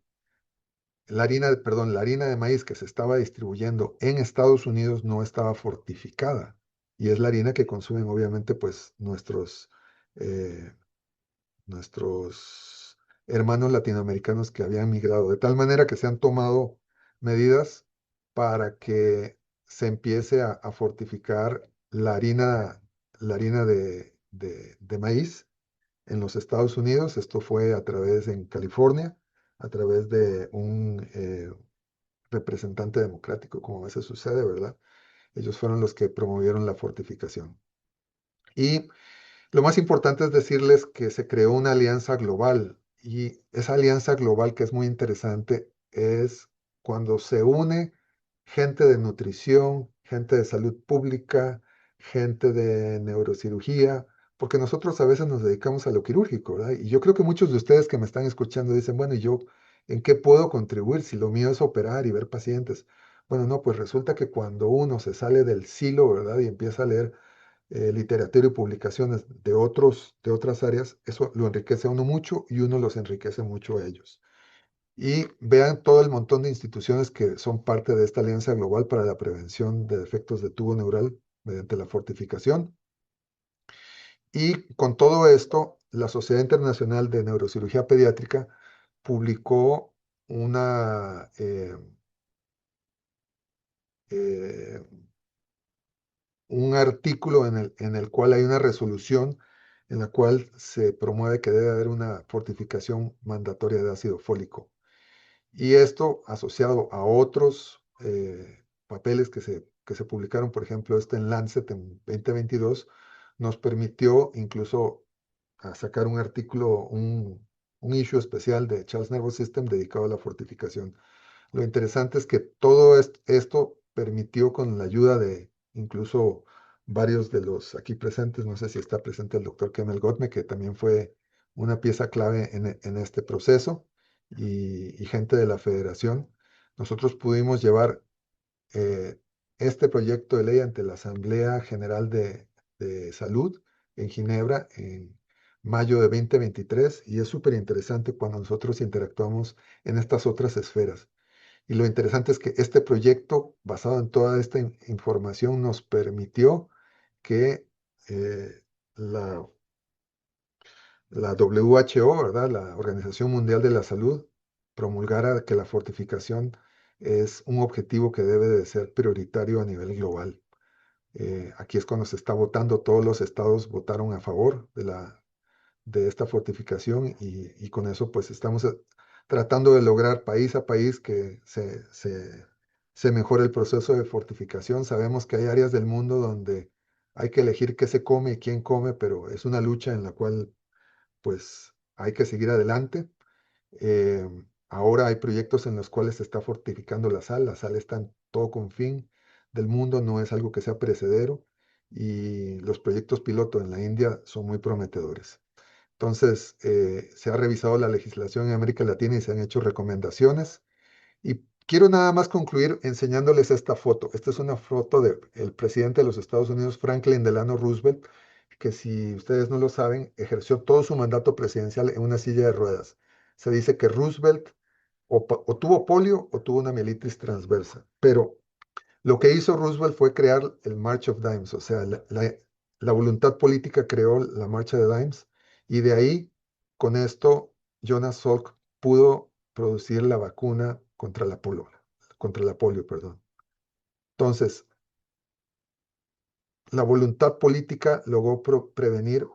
la harina de maíz que se estaba distribuyendo en Estados Unidos no estaba fortificada. Y es la harina que consumen obviamente pues eh, nuestros hermanos latinoamericanos que habían migrado, de tal manera que se han tomado medidas para que se empiece a fortificar la harina de maíz en los Estados Unidos. Esto fue a través en California, a través de un representante democrático, como a veces sucede, ¿verdad? Ellos fueron los que promovieron la fortificación. Y lo más importante es decirles que se creó una alianza global y esa alianza global que es muy interesante es cuando se une gente de nutrición, gente de salud pública, gente de neurocirugía, porque nosotros a veces nos dedicamos a lo quirúrgico, ¿verdad? Y yo creo que muchos de ustedes que me están escuchando dicen, bueno, ¿y yo en qué puedo contribuir si lo mío es operar y ver pacientes? Bueno, no, pues resulta que cuando uno se sale del silo, ¿verdad? Y empieza a leer literatura y publicaciones de otras áreas, eso lo enriquece a uno mucho y uno los enriquece mucho a ellos. Y vean todo el montón de instituciones que son parte de esta Alianza Global para la Prevención de Defectos de Tubo Neural mediante la fortificación. Y con todo esto, la Sociedad Internacional de Neurocirugía Pediátrica publicó una, eh, un artículo en el cual hay una resolución en la cual se promueve que debe haber una fortificación mandatoria de ácido fólico. Y esto asociado a otros papeles que se publicaron, por ejemplo, este en Lancet en 2022, nos permitió incluso a sacar un artículo, un issue especial de Charles Nervous System dedicado a la fortificación. Lo interesante es que todo esto permitió con la ayuda de incluso varios de los aquí presentes, no sé si está presente el doctor Kemel Gottme, que también fue una pieza clave en este proceso, y gente de la federación, nosotros pudimos llevar eh, este proyecto de ley ante la Asamblea General de Salud en Ginebra en mayo de 2023, y es súper interesante cuando nosotros interactuamos en estas otras esferas. Y lo interesante es que este proyecto, basado en toda esta información, nos permitió que eh, la, la WHO, ¿verdad? La Organización Mundial de la Salud, promulgara que la fortificación es un objetivo que debe de ser prioritario a nivel global. Aquí es cuando se está votando, todos los estados votaron a favor de esta fortificación y con eso pues estamos tratando de lograr país a país que se mejore el proceso de fortificación. Sabemos que hay áreas del mundo donde hay que elegir qué se come y quién come, pero es una lucha en la cual pues hay que seguir adelante. Eh, Ahora hay proyectos en los cuales se está fortificando la sal está en todo confín del mundo, no es algo que sea perecedero y los proyectos piloto en la India son muy prometedores. Entonces, se ha revisado la legislación en América Latina y se han hecho recomendaciones. Y quiero nada más concluir enseñándoles esta foto. Esta es una foto del presidente de los Estados Unidos, Franklin Delano Roosevelt, que si ustedes no lo saben, ejerció todo su mandato presidencial en una silla de ruedas. Se dice que Roosevelt o tuvo polio o tuvo una mielitis transversa, pero lo que hizo Roosevelt fue crear el March of Dimes, o sea, la voluntad política creó la Marcha de Dimes y de ahí, con esto, Jonas Salk pudo producir la vacuna contra la polio, perdón. Entonces, la voluntad política logró prevenir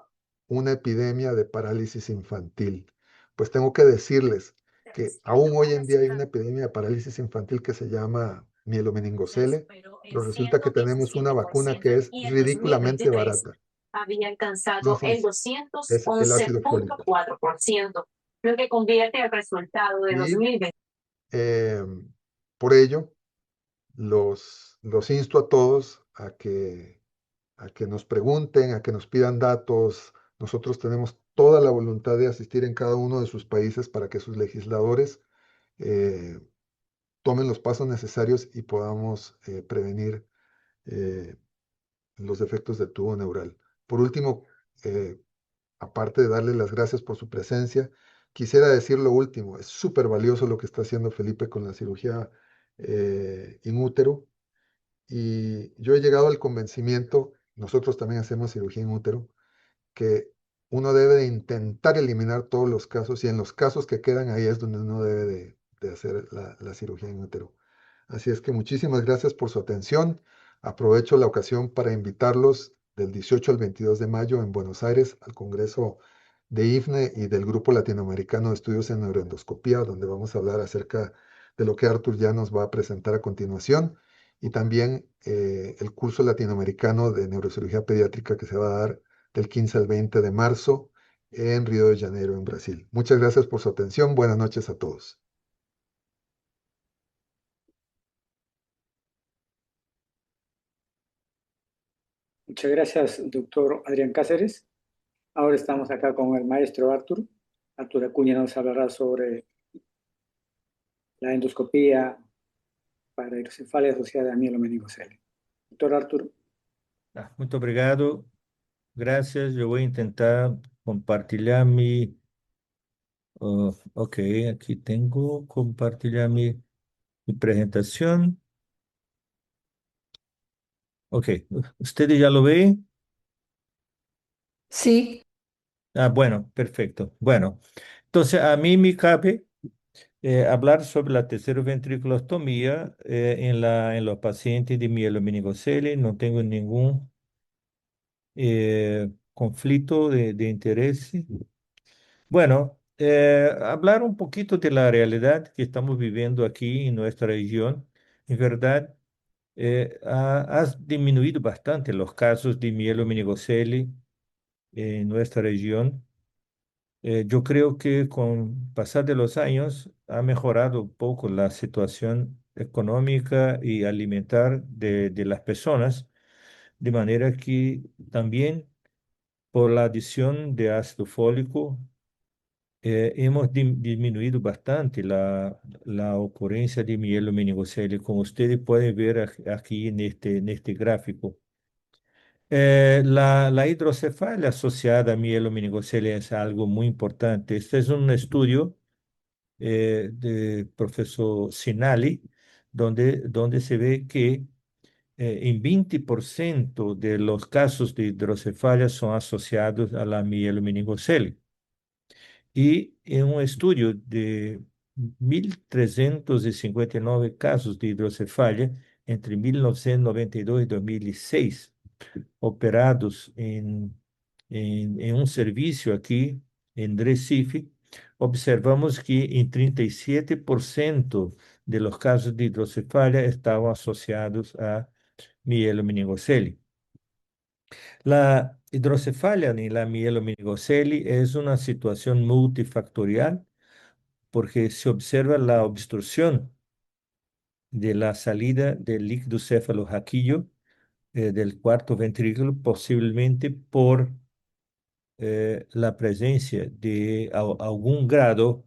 una epidemia de parálisis infantil. Pues tengo que decirles que aún hoy en día hay una epidemia de parálisis infantil que se llama mielomeningocele, pero resulta que tenemos una vacuna que es ridículamente barata. Había alcanzado el Entonces, es el ácido fólico. 211.4%, lo que convierte el resultado de Y 2020. eh, por ello, los insto a todos a que nos pregunten, a que nos pidan datos. Nosotros tenemos toda la voluntad de asistir en cada uno de sus países para que sus legisladores eh, tomen los pasos necesarios y podamos prevenir eh, los defectos del tubo neural. Por último, aparte de darles las gracias por su presencia, quisiera decir lo último, es súper valioso lo que está haciendo Felipe con la cirugía in útero. Y yo he llegado al convencimiento, nosotros también hacemos cirugía in útero, que uno debe de intentar eliminar todos los casos y en los casos que quedan ahí es donde uno debe de hacer la cirugía in útero. Así es que muchísimas gracias por su atención. Aprovecho la ocasión para invitarlos del 18 al 22 de mayo en Buenos Aires al Congreso de IFNE y del Grupo Latinoamericano de Estudios en Neuroendoscopía, donde vamos a hablar acerca de lo que Arthur ya nos va a presentar a continuación, y también el curso latinoamericano de neurocirugía pediátrica que se va a dar del 15 al 20 de marzo en Río de Janeiro, en Brasil. Muchas gracias por su atención. Buenas noches a todos. Muchas gracias, doctor Adrián Cáceres. Ahora estamos acá con el maestro Arthur. Arthur Acuña nos hablará sobre la endoscopía para hidrocefalia asociada a mielomeningocele. Doctor Arthur. Muito obrigado. Gracias. Yo voy a intentar compartilhar mi... ok, aquí tengo compartilhar mi presentación. Ok, ¿ustedes ya lo ven? Sí, Bueno, perfecto. Bueno, entonces a mí me cabe hablar sobre la terceroventriculostomía en los pacientes de mielomeningocele. No tengo ningún conflicto de interés. Bueno, hablar un poquito de la realidad que estamos viviendo aquí en nuestra región. En verdad, ha disminuido bastante los casos de mielomeningocele en nuestra región. Yo creo que con pasar de los años ha mejorado un poco la situación económica y alimentar de las personas, de manera que también por la adición de ácido fólico hemos disminuido bastante la ocurrencia de mielomeningocele, como ustedes pueden ver aquí en este gráfico. La hidrocefalia asociada a mielomeningocele es algo muy importante. Este es un estudio de profesor Sinali, donde se ve que en 20% de los casos de hidrocefalia son asociados a la mielomeningocele. Y en un estudio de 1.359 casos de hidrocefalia entre 1992 y 2006, operados en un servicio aquí en Recife, observamos que en 37% de los casos de hidrocefalia estaban asociados a mielomeningocele. La hidrocefalia ni la mielomeningocele es una situación multifactorial porque se observa la obstrucción de la salida del líquido cefalorraquídeo del cuarto ventrículo, posiblemente por la presencia de algún grado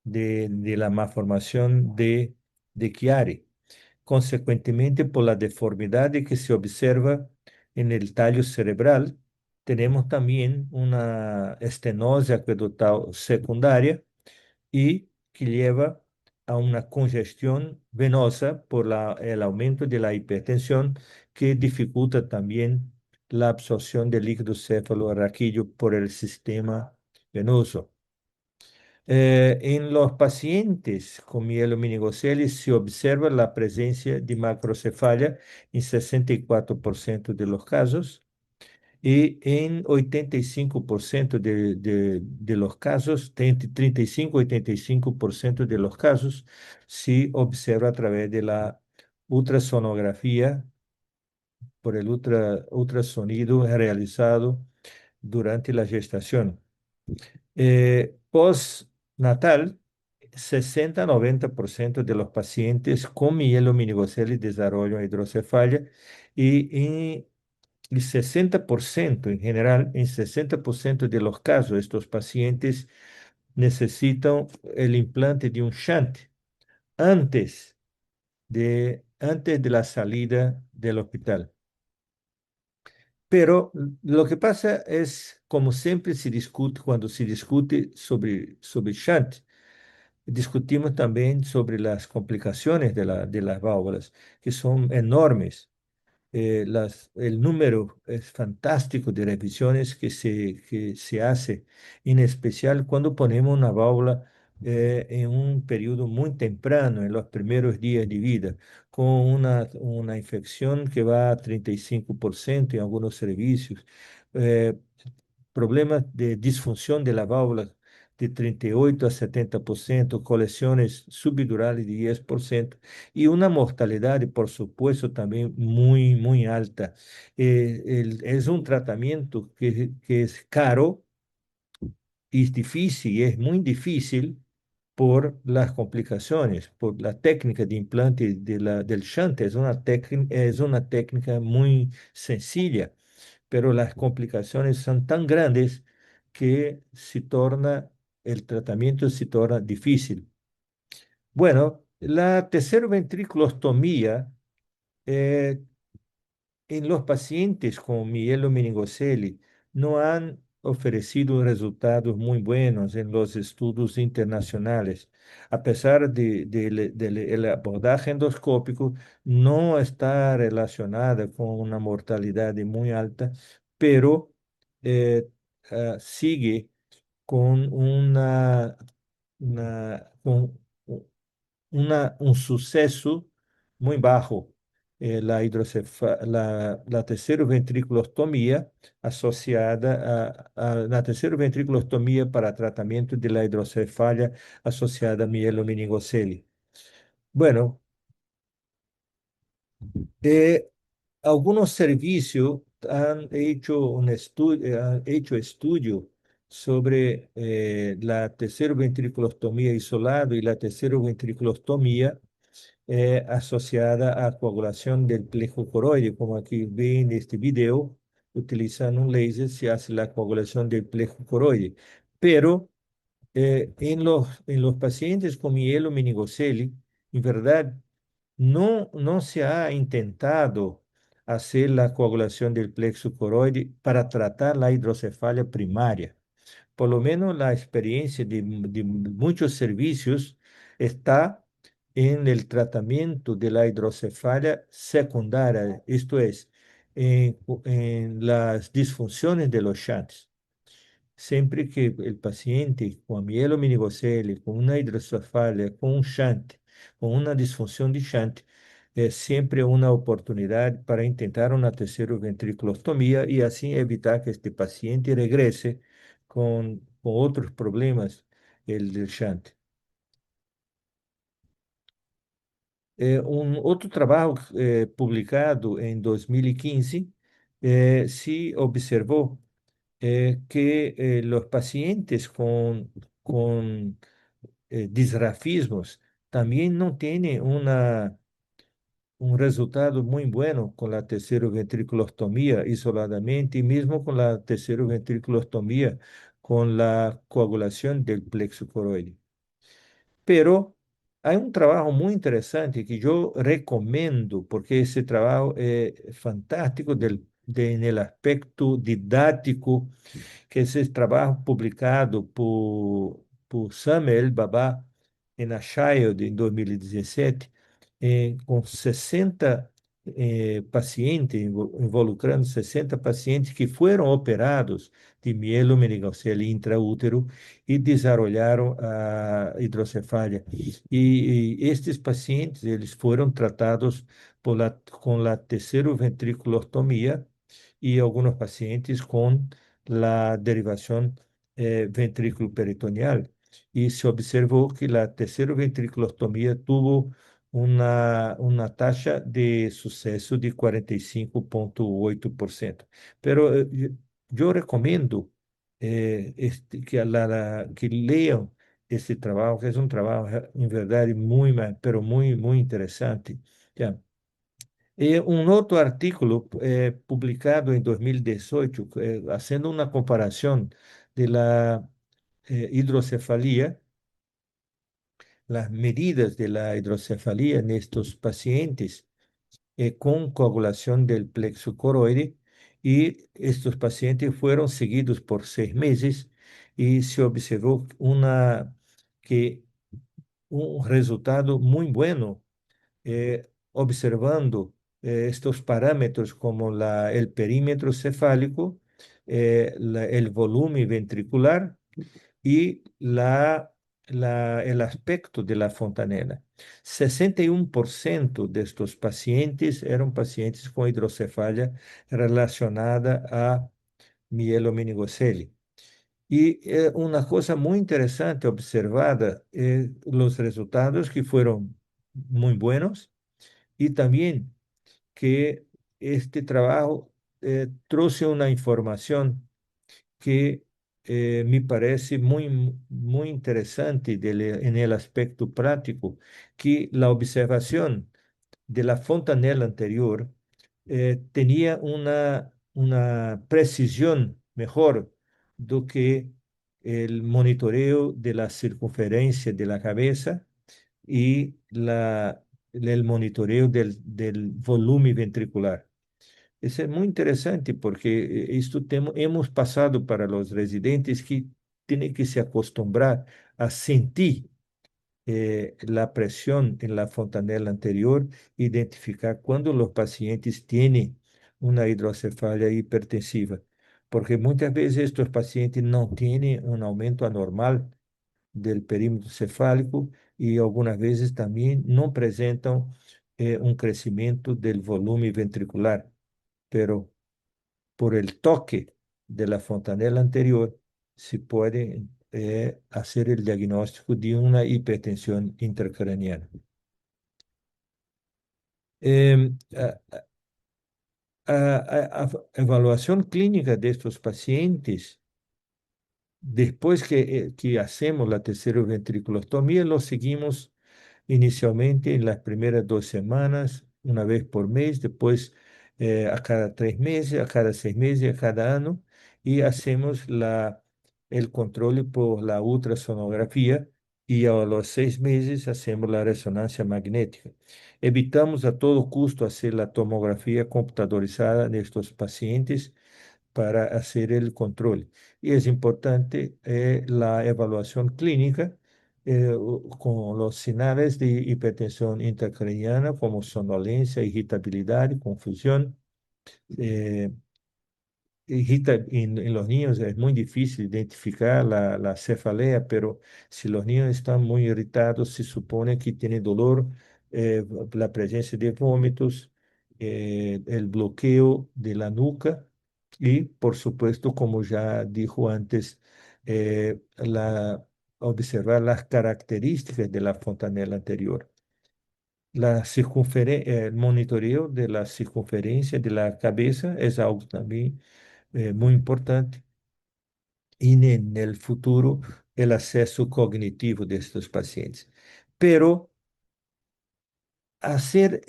de la malformación de Chiari, consecuentemente por la deformidad que se observa en el tallo cerebral. Tenemos también una estenosis acueductal secundaria y que lleva a una congestión venosa por el aumento de la hipertensión que dificulta también la absorción del líquido cefalorraquídeo por el sistema venoso. En los pacientes con mielomeningocele se observa la presencia de macrocefalia en 64% de los casos y en 85% de los casos, entre 35 y 85% de los casos, se observa a través de la ultrasonografía por el ultrasonido realizado durante la gestación. Postnatal, 60-90% de los pacientes con mielomeningocele desarrollan hidrocefalia y el 60% en general, en 60% de los casos, estos pacientes necesitan el implante de un shunt antes de la salida del hospital. Pero lo que pasa es, como siempre se discute, cuando se discute sobre shunt, discutimos también sobre las complicaciones de las válvulas, que son enormes. El número es fantástico de revisiones que se hace, en especial cuando ponemos una válvula en un periodo muy temprano, en los primeros días de vida, con una infección que va a 35% en algunos servicios, eh, problemas de disfunción de la válvula de 38 a 70%, colecciones subdurales de 10% y una mortalidad, por supuesto, también muy, muy alta. Es un tratamiento que es caro y es difícil, y es muy difícil por las complicaciones, por la técnica de implante del shunt. Es una técnica muy sencilla, pero las complicaciones son tan grandes que el tratamiento se torna difícil. Bueno, la terceroventrículostomía eh, en los pacientes con mielomeningocele no han ofrecido resultados muy buenos en los estudios internacionales. A pesar del abordaje endoscópico, no está relacionada con una mortalidad muy alta, pero eh, sigue con con un suceso muy bajo. La terceroventrículostomía asociada la terceroventrículostomía para tratamiento de la hidrocefalia asociada a mielomeningocele. Bueno, eh, algunos servicios han hecho estudio sobre la terceroventrículostomía isolada y la terceroventrículostomía asociada a coagulación del plexo coroide, como aquí ven en este video, utilizando un láser se hace la coagulación del plexo coroide. Pero en los pacientes con mielomeningocele, en verdad, no se ha intentado hacer la coagulación del plexo coroide para tratar la hidrocefalia primaria. Por lo menos la experiencia de muchos servicios está en el tratamiento de la hidrocefalia secundaria, esto es, en las disfunciones de los shunts. Siempre que el paciente con mielomeningocele, con una hidrocefalia, con un shunt, con una disfunción de shunt, es siempre una oportunidad para intentar una terceroventrículostomía y así evitar que este paciente regrese con otros problemas, el del shunt. Un otro trabajo publicado en 2015 sí observó que los pacientes con disrafismos también no tienen un resultado muy bueno con la terceroventrículostomía isoladamente y mismo con la terceroventrículostomía con la coagulación del plexo coroide. Pero hay un trabajo muy interesante que yo recomiendo porque ese trabajo es fantástico en el aspecto didáctico, que es el trabajo publicado por Samuel Babá en a Child en 2017, con 60 pacientes, involucrando 60 pacientes que fueron operados de mielomeningocele intraútero y desarrollaron a hidrocefalia. Y estes pacientes, eles fueron tratados con la terceroventrículostomía y algunos pacientes con la derivación ventrículo-peritoneal. Y se observó que la terceroventrículostomía tuvo una tasa de suceso de 45,8%. Pero yo recomiendo que lean este trabajo, que es un trabajo en verdad muy, pero muy, muy interesante. ¿Ya? Un otro artículo publicado en 2018, haciendo una comparación de la hidrocefalia, las medidas de la hidrocefalia en estos pacientes con coagulación del plexo coroide y estos pacientes fueron seguidos por 6 meses y se observó que un resultado muy bueno observando estos parámetros como el perímetro cefálico, el volumen ventricular y el aspecto de la fontanela. 61% de estos pacientes eran pacientes con hidrocefalia relacionada a mielomeningocele. Y una cosa muy interesante observada, los resultados que fueron muy buenos y también que este trabajo trouxe una información que me parece muy interesante en el aspecto práctico, que la observación de la fontanela anterior tenía una precisión mejor do que el monitoreo de la circunferencia de la cabeza y el monitoreo del volumen ventricular. Isso é muito interessante porque isto hemos passado para os residentes que têm que se acostumbrar a sentir la presión en la fontanela anterior, identificar cuando los pacientes tienen una hidrocefalia hipertensiva, porque muchas veces estos pacientes no tienen un aumento anormal del perímetro cefálico y algunas veces también no presentan un crecimiento del volumen ventricular, pero por el toque de la fontanela anterior se puede hacer el diagnóstico de una hipertensión intracraniana. A evaluación clínica de estos pacientes, después que hacemos la terceroventrículostomía, lo seguimos inicialmente en las primeras 2 semanas, una vez por mes, después a cada 3 meses, a cada 6 meses, a cada año, y hacemos el control por la ultrasonografía y a los 6 meses hacemos la resonancia magnética. Evitamos a todo custo hacer la tomografía computadorizada de estos pacientes para hacer el control. Y es importante la evaluación clínica con los sinales de hipertensión intracraniana como somnolencia, irritabilidad, confusión. eh, en los niños es muy difícil identificar la cefalea, pero si los niños están muy irritados, se supone que tiene dolor, la presencia de vómitos, el bloqueo de la nuca y, por supuesto, como ya dijo antes, observar las características de la fontanela anterior. El monitoreo de la circunferencia de la cabeza es algo también muy importante. Y en el futuro, el acceso cognitivo de estos pacientes. Pero hacer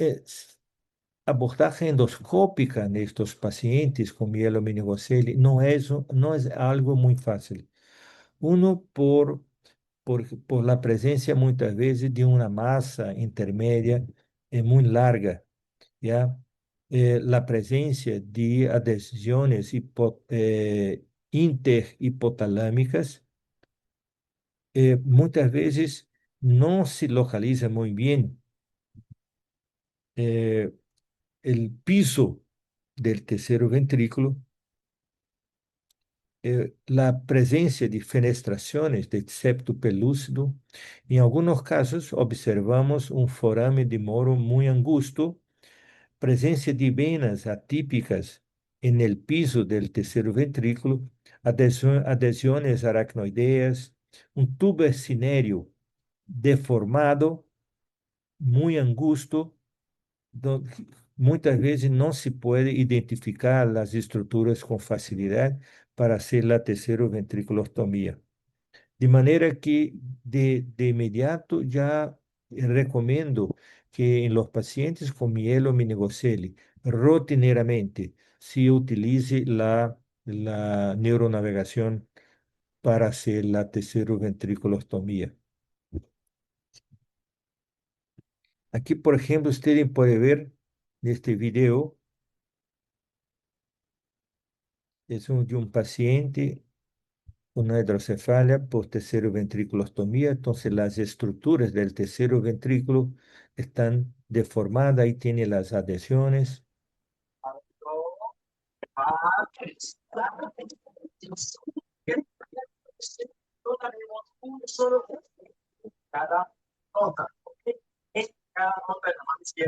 abordaje endoscópica en estos pacientes con mielomeningocele no es algo muy fácil. Uno, por la presencia muchas veces de una masa intermedia muy larga, ¿ya? La presencia de adhesiones interhipotalámicas muchas veces no se localiza muy bien eh, el piso del tercero ventrículo, la presencia de fenestraciones del septo pelúcido. En algunos casos observamos un foramen de Moro muy angusto, presencia de venas atípicas en el piso del tercero ventrículo, adhesiones aracnoideas, un tubo cinéreo deformado, muy angusto, muchas veces no se puede identificar las estructuras con facilidad para hacer la terceroventrículostomía. De manera que de inmediato ya recomiendo que en los pacientes con mielomeningocele rutinariamente se utilice la neuronavegación para hacer la terceroventrículostomía. Aquí, por ejemplo, ustedes pueden ver en este video de un paciente con una hidrocefalia por tercero ventriculostomía. Entonces las estructuras del tercero ventrículo están deformadas y tiene las adhesiones.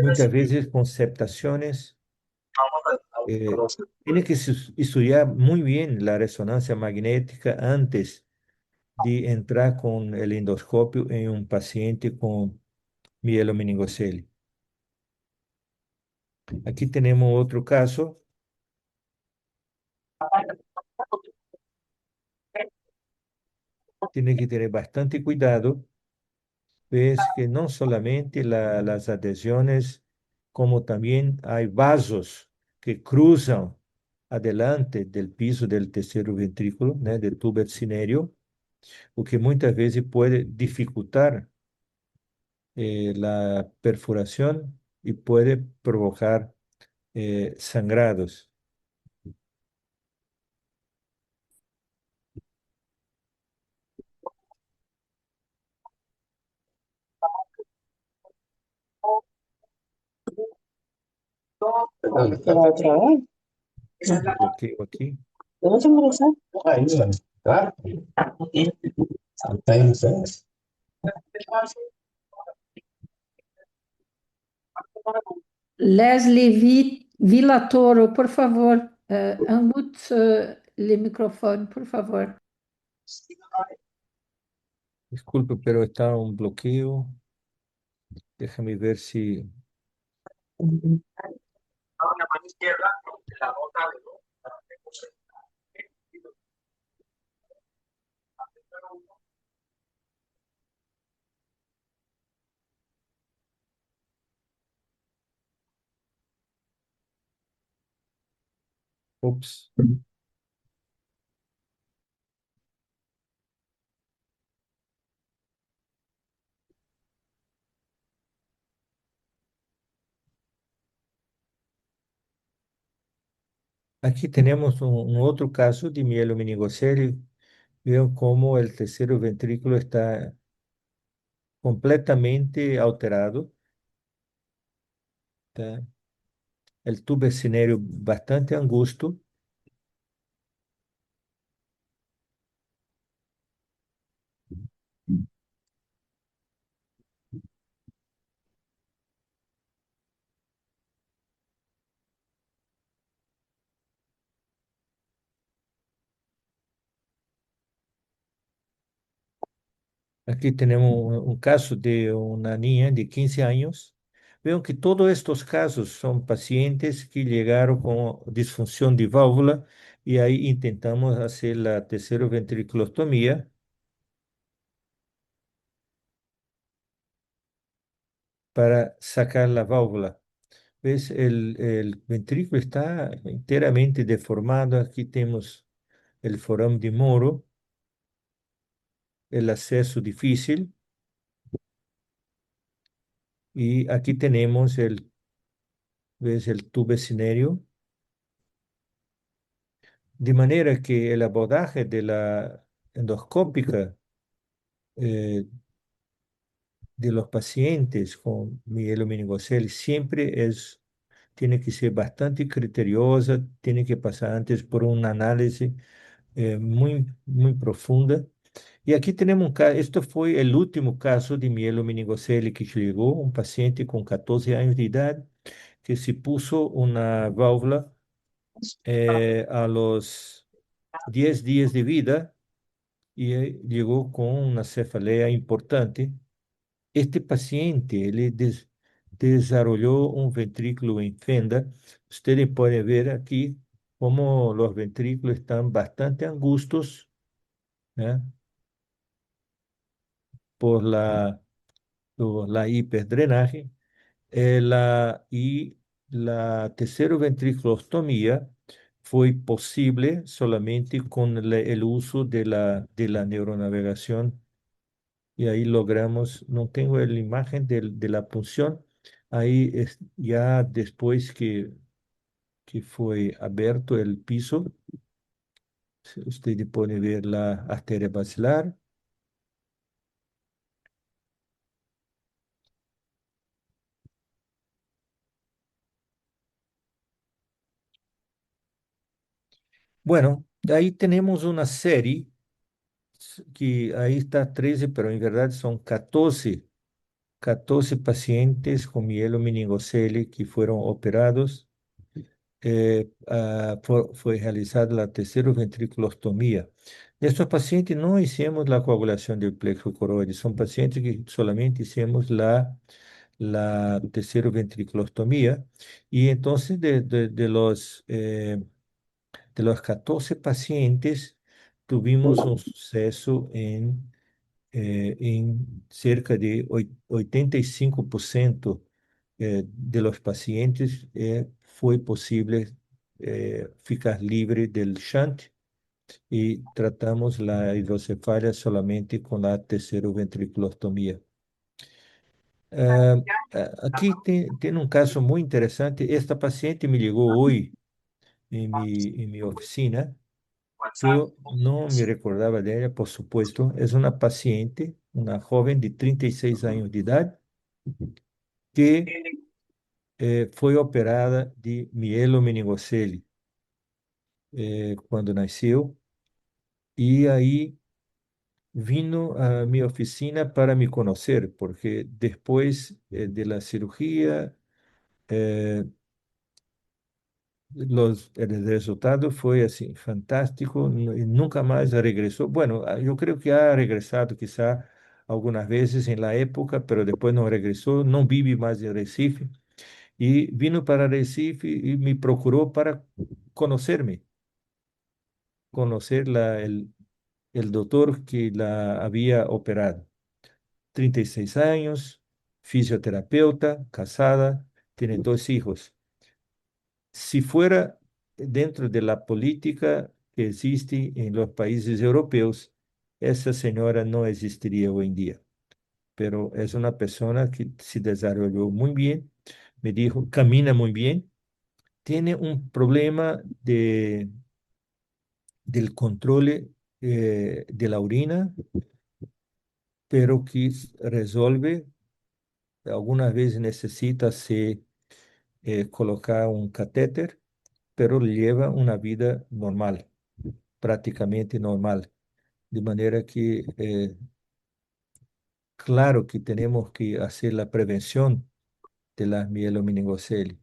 Muchas veces con septaciones. Tiene que estudiar muy bien la resonancia magnética antes de entrar con el endoscopio en un paciente con mielomeningocele. Aquí tenemos otro caso. Tiene que tener bastante cuidado. Ves que no solamente las adhesiones, como también hay vasos que cruzan adelante del piso del tercero ventrículo, ¿no? Del tubo cinério, o que muchas veces puede dificultar la perforación y puede provocar sangrados. Bloqueo aquí. Leslie Villatoro, por favor, unmute le micrófono, por favor. Disculpe, pero está un bloqueo. Déjame ver si... Ups. Aquí tenemos un otro caso de mielomeningocele. Veo cómo el tercero ventrículo está completamente alterado. Tá? El tubo cinério bastante angusto. Aquí tenemos un caso de una niña de 15 años. Veo que todos estos casos son pacientes que llegaron con disfunción de válvula y ahí intentamos hacer la terceroventriculostomía para sacar la válvula. ¿Ves? El ventrículo está enteramente deformado. Aquí tenemos el foramen de Moro, el acceso difícil. Y aquí tenemos ¿ves? El tubo cinério. De manera que el abordaje de la endoscópica eh, de los pacientes con mielomeningocele siempre tiene que ser bastante criteriosa, tiene que pasar antes por un análisis muy, muy profunda. Y aquí tenemos un caso, esto fue el último caso de mielomeningocele que llegó, un paciente con 14 años de edad que se puso una válvula a los 10 días de vida y llegó con una cefalea importante. Este paciente ele desarrolló un ventrículo en fenda. Ustedes pueden ver aquí cómo los ventrículos están bastante angustos, ¿eh? Por por la hiperdrenaje. Y la terceroventriculostomía fue posible solamente con el uso de de la neuronavegación. Y ahí logramos, no tengo la imagen de la punción, ahí ya después que fue abierto el piso, Si usted puede ver la arteria basilar. Bueno, ahí tenemos una serie que ahí está 13, pero en verdad son 14 pacientes con mielomeningocele que fueron operados. Fue realizada la terceroventriculostomía. Estos pacientes no hicimos la coagulación del plexo coroide, son pacientes que solamente hicimos la terceroventriculostomía. Y entonces de los 14 pacientes, tuvimos un suceso en cerca de 85% de los pacientes fue posible ficar libre del shunt y tratamos la hidrocefalia solamente con la terceroventriculostomía. Aquí tiene un caso muy interesante. Esta paciente me llegó hoy en mi oficina. Yo no me recordaba de ella, por supuesto. Es una paciente, una joven de 36 años de edad, que fue operada de mielomeningocele cuando nació. Y ahí vino a mi oficina para me conocer, porque después de la cirugía, eh, el resultado fue así, fantástico, y nunca más regresó. Bueno, yo creo que ha regresado quizá algunas veces en la época, pero después no regresó, no vive más en Recife, y vino para Recife y me procuró para conocerme, conocer el doctor que la había operado. 36 años, fisioterapeuta, casada, tiene 2 hijos. Si fuera dentro de la política que existe en los países europeos, esa señora no existiría hoy en día. Pero es una persona que se desarrolló muy bien, me dijo, camina muy bien, tiene un problema del control de la orina, pero que resuelve. Algunas veces necesita se colocar un catéter, pero lleva una vida normal, prácticamente normal. De manera que, claro que tenemos que hacer la prevención de la mielomeningocele,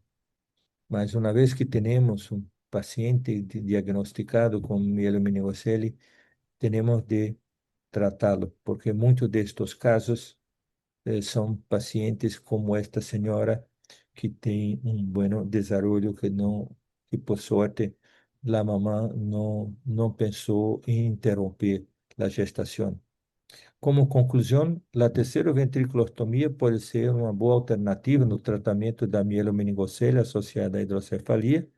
mas una vez que tenemos un paciente diagnosticado con mielomeningocele, tenemos de tratarlo, porque muchos de estos casos son pacientes como esta señora que tem un buen desarrollo que por suerte la mamá no pensó en interrumpir la gestación. Como conclusão, a terceroventriculostomia pode ser uma boa alternativa no tratamento da mielomeningocele associada à hidrocefalia.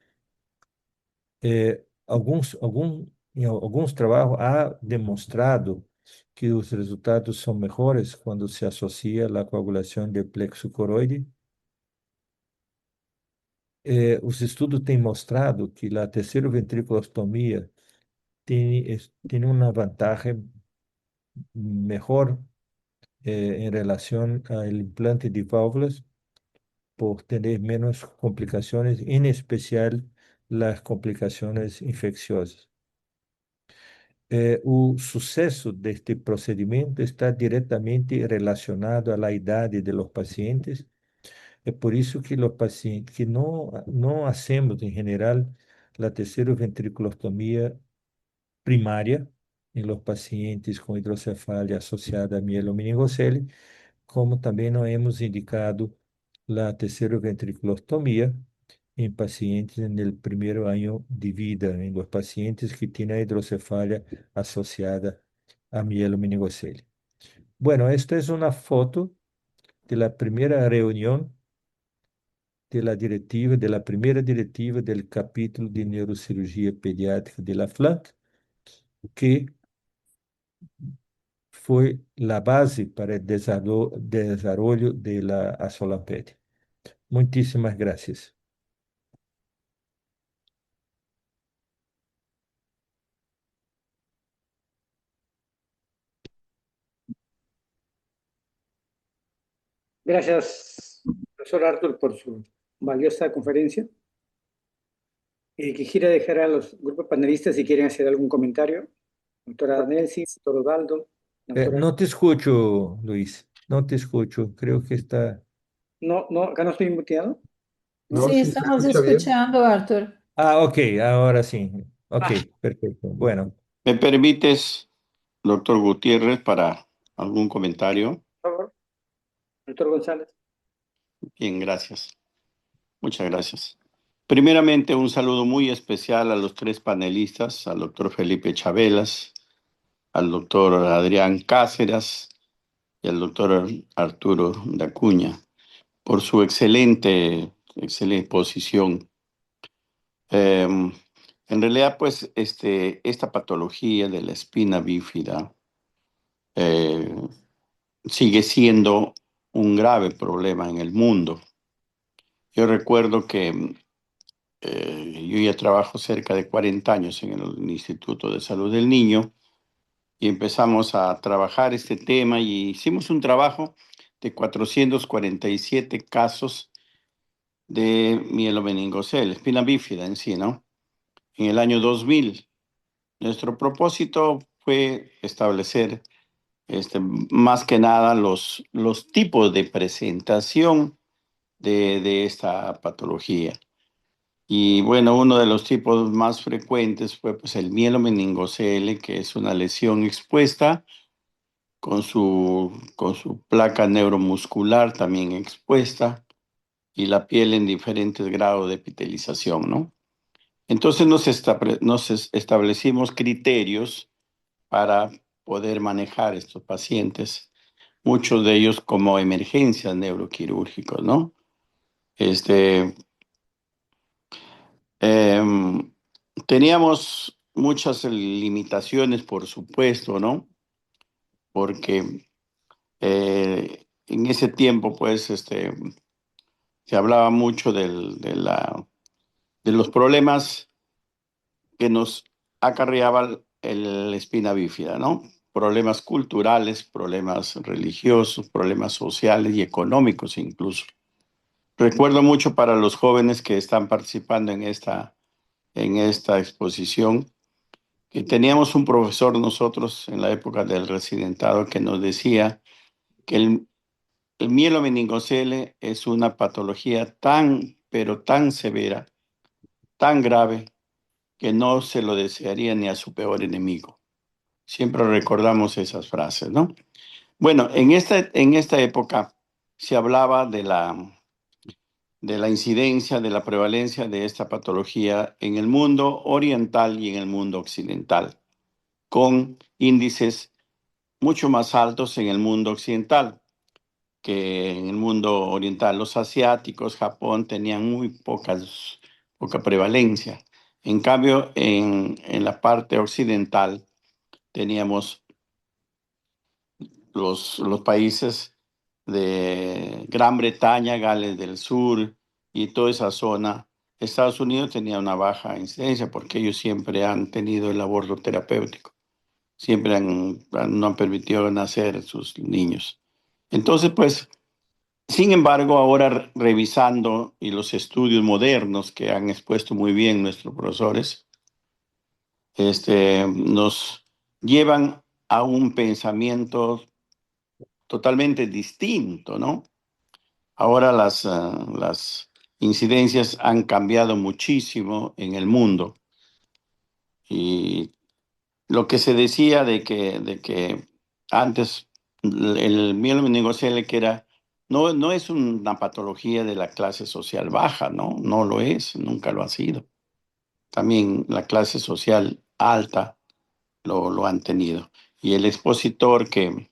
Em alguns trabalhos há demonstrado que os resultados são melhores quando se associa a coagulação do plexo coroide. Os estudos têm mostrado que a terceroventriculostomia tem uma vantagem melhor en relación al implante de válvulas por tener menos complicaciones, en especial las complicaciones infecciosas. O suceso de este procedimiento está directamente relacionado a la edad de los pacientes. Es por eso que los pacientes que no hacemos en general la terceroventriculostomía primaria en los pacientes con hidrocefalia asociada a mielomeningocele, como também não hemos indicado a terceroventriculostomia em pacientes no primeiro ano de vida, em los pacientes que têm a hidrocefalia associada a mielomeningocele. Bueno, esta es una foto de la primera reunión de la primera directiva del capítulo de neurocirugía pediátrica de la FLAC, que foi a base para o desarrollo de la Asolamped. Muitíssimas gracias. Gracias, profesor Arthur, por su valiosa conferencia. Quisiera dejar a los grupos panelistas si quieren hacer algún comentario. Doctora Nelsi, doctor Osvaldo, doctora... No te escucho, Luis. No te escucho. Creo que está. No, no, acá no estoy muteado. No, ¿No? Sí, sí se estamos escucha bien. escuchando, Arthur. Ah, ok, ahora sí. Ok, Ah, perfecto. Bueno, ¿Me permites, doctor Gutiérrez, para algún comentario? por favor, doctor González. Bien, gracias. Muchas gracias. Primeramente, un saludo muy especial a los tres panelistas, al doctor Felipe Chabelas, al doctor Adrián Cáceres y al doctor Arturo Dacuña, por su excelente exposición. En realidad, pues, esta patología de la espina bífida eh, sigue siendo un grave problema en el mundo. Yo recuerdo que yo ya trabajo cerca de 40 años en el Instituto de Salud del Niño y empezamos a trabajar este tema y hicimos un trabajo de 447 casos de mielomeningocele, espina bífida en sí, ¿no? En el año 2000. Nuestro propósito fue establecer más que nada los tipos de presentación de esta patología. Y bueno, uno de los tipos más frecuentes fue pues, el mielomeningocele, que es una lesión expuesta con su placa neuromuscular también expuesta y la piel en diferentes grados de epitelización, ¿no? Entonces nos establecimos criterios para poder manejar estos pacientes, muchos de ellos como emergencias neuroquirúrgicas, ¿no? Este, em, Teníamos muchas limitaciones, por supuesto, ¿no? Porque en ese tiempo, pues, se hablaba mucho de los problemas que nos acarreaba el espina bífida, ¿no? Problemas culturales, problemas religiosos, problemas sociales y económicos incluso. Recuerdo mucho para los jóvenes que están participando en esta exposición, que teníamos un profesor nosotros en la época del residentado que nos decía que el mielomeningocele es una patología tan, pero tan severa, tan grave, que no se lo desearía ni a su peor enemigo. Siempre recordamos esas frases, ¿no? Bueno, en esta época se hablaba de la incidencia, de la prevalencia de esta patología en el mundo oriental y en el mundo occidental, con índices mucho más altos en el mundo occidental que en el mundo oriental. Los asiáticos, Japón, tenían muy poca prevalencia. En cambio, en la parte occidental teníamos los países de Gran Bretaña, Gales del Sur y toda esa zona. Estados Unidos tenía una baja incidencia porque ellos siempre han tenido el aborto terapéutico, siempre no han permitido nacer sus niños. Entonces, pues, sin embargo, ahora revisando y los estudios modernos que han expuesto muy bien nuestros profesores, nos llevan a un pensamiento totalmente distinto, ¿no? Ahora las incidencias han cambiado muchísimo en el mundo y lo que se decía de que antes el mielomeningocele que no es una patología de la clase social baja, ¿no? No lo es, nunca lo ha sido. También la clase social alta lo han tenido. Y el expositor que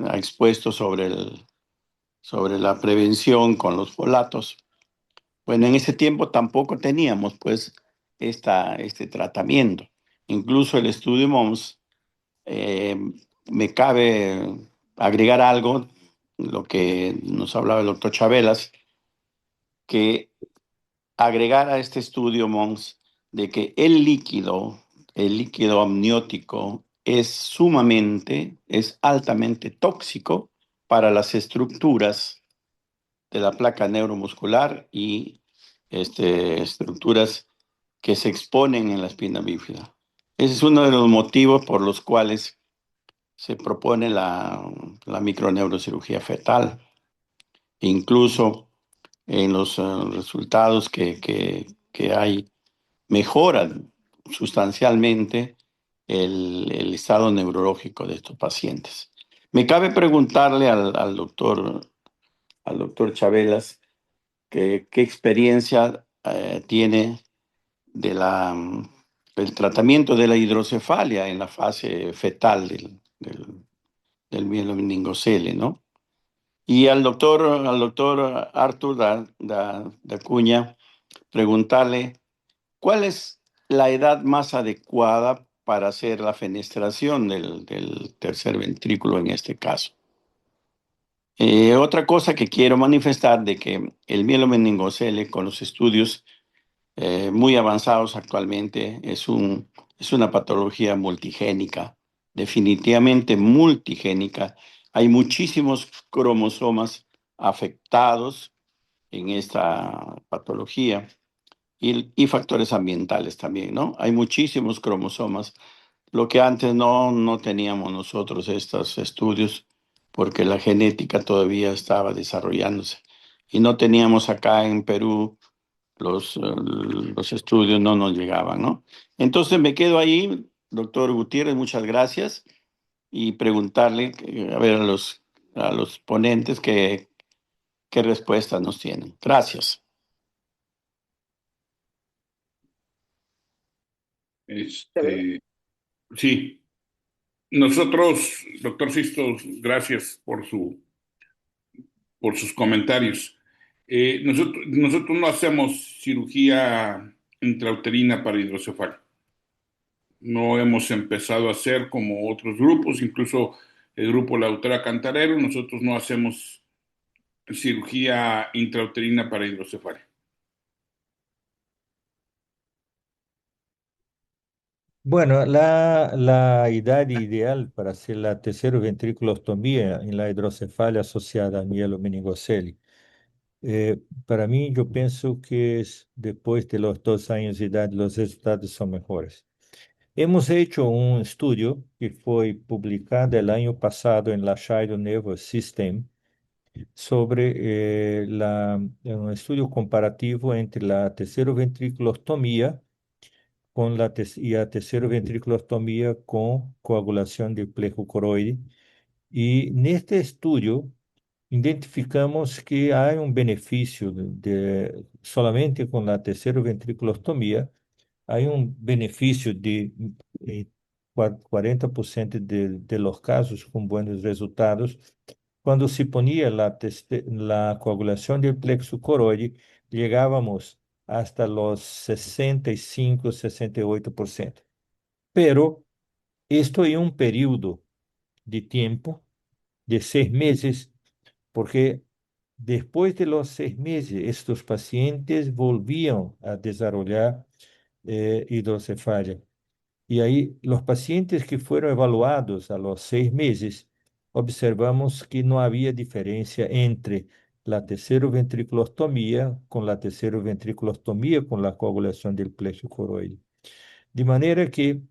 ha expuesto sobre la prevención con los folatos. Bueno, en ese tiempo tampoco teníamos pues este tratamiento. Incluso el estudio MOMS, eh, me cabe agregar algo, lo que nos hablaba el doctor Chabelas, que agregar a este estudio MOMS de que el líquido amniótico es altamente tóxico para las estructuras de la placa neuromuscular y estructuras que se exponen en la espina bífida. Ese es uno de los motivos por los cuales se propone la microneurocirugía fetal. Incluso en los resultados que hay, mejoran sustancialmente el estado neurológico de estos pacientes. Me cabe preguntarle al doctor Chabelas qué experiencia tiene de del tratamiento de la hidrocefalia en la fase fetal del mielomeningocele, ¿no? Y al doctor Arthur da Acuña, preguntarle cuál es la edad más adecuada para hacer la fenestración del tercer ventrículo en este caso. Otra cosa que quiero manifestar de que el mielomeningocele con los estudios muy avanzados actualmente es una patología multigénica, definitivamente multigénica. Hay muchísimos cromosomas afectados en esta patología y factores ambientales también, ¿no? Hay muchísimos cromosomas, lo que antes no teníamos nosotros estos estudios porque la genética todavía estaba desarrollándose y no teníamos acá en Perú los estudios no nos llegaban, ¿no? Entonces me quedo ahí, doctor Gutiérrez, muchas gracias y preguntarle, a ver, a los ponentes qué respuestas nos tienen. Gracias. Sí, nosotros, doctor Sistos, gracias por sus comentarios. Nosotros no hacemos cirugía intrauterina para hidrocefalia. No hemos empezado a hacer como otros grupos, incluso el grupo La Doctora Cantarero, nosotros no hacemos cirugía intrauterina para hidrocefalia. Bueno, la edad ideal para hacer la terceroventriculostomía en la hidrocefalia asociada a mielomeningocele, para mí yo pienso que es después de los 2 años de edad los resultados son mejores. Hemos hecho un estudio que fue publicado el año pasado en la Shido Nervous System sobre un estudio comparativo entre la terceroventriculostomía y la terceroventriculostomía con coagulación del plexo coroide. Y en este estudio identificamos que hay un beneficio solamente con la terceroventriculostomía, hay un beneficio de 40% de los casos con buenos resultados. Cuando se ponía la coagulación del plexo coroide, llegábamos hasta los 65, 68%. Pero esto en un periodo de tiempo de 6 meses, porque después de los 6 meses, estos pacientes volvían a desarrollar hidrocefalia. Y ahí, los pacientes que fueron evaluados a los 6 meses, observamos que no había diferencia entre la terceroventriculostomía con la terceroventriculostomía con la coagulación del plexo coroide. De manera que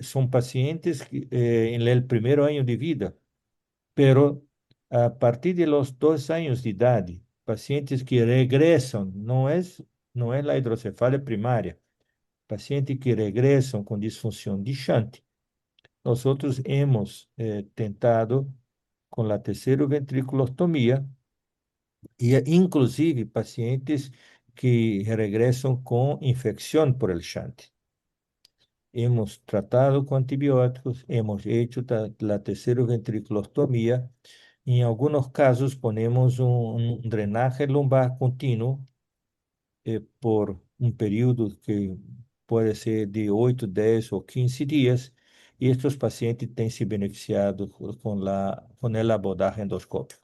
son pacientes en el primer año de vida, pero a partir de los 2 años de edad, pacientes que regresan, no es la hidrocefalia primaria, pacientes que regresan con disfunción de shunt, nosotros hemos tentado con la terceroventriculostomía y inclusive pacientes que regresan con infección por el shunt. Hemos tratado con antibióticos, hemos hecho la terceroventriculostomía. En algunos casos ponemos un drenaje lumbar continuo por un periodo que puede ser de 8, 10 o 15 días, y estos pacientes têm se beneficiado con el abordaje endoscópico.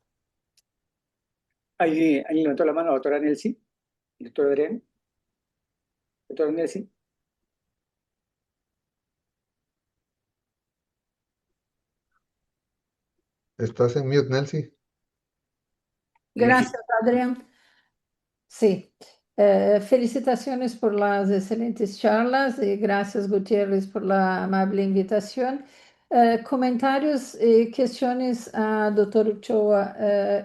¿Alguien levantó la mano? ¿Doctora Nelsi? ¿Doctor Adrián? ¿Doctora Nelsi? ¿Estás en mute, Nelsie? Gracias, Adrián. Sí. Felicitaciones por las excelentes charlas y gracias, Gutiérrez, por la amable invitación. Comentarios y cuestiones a doctor Ochoa.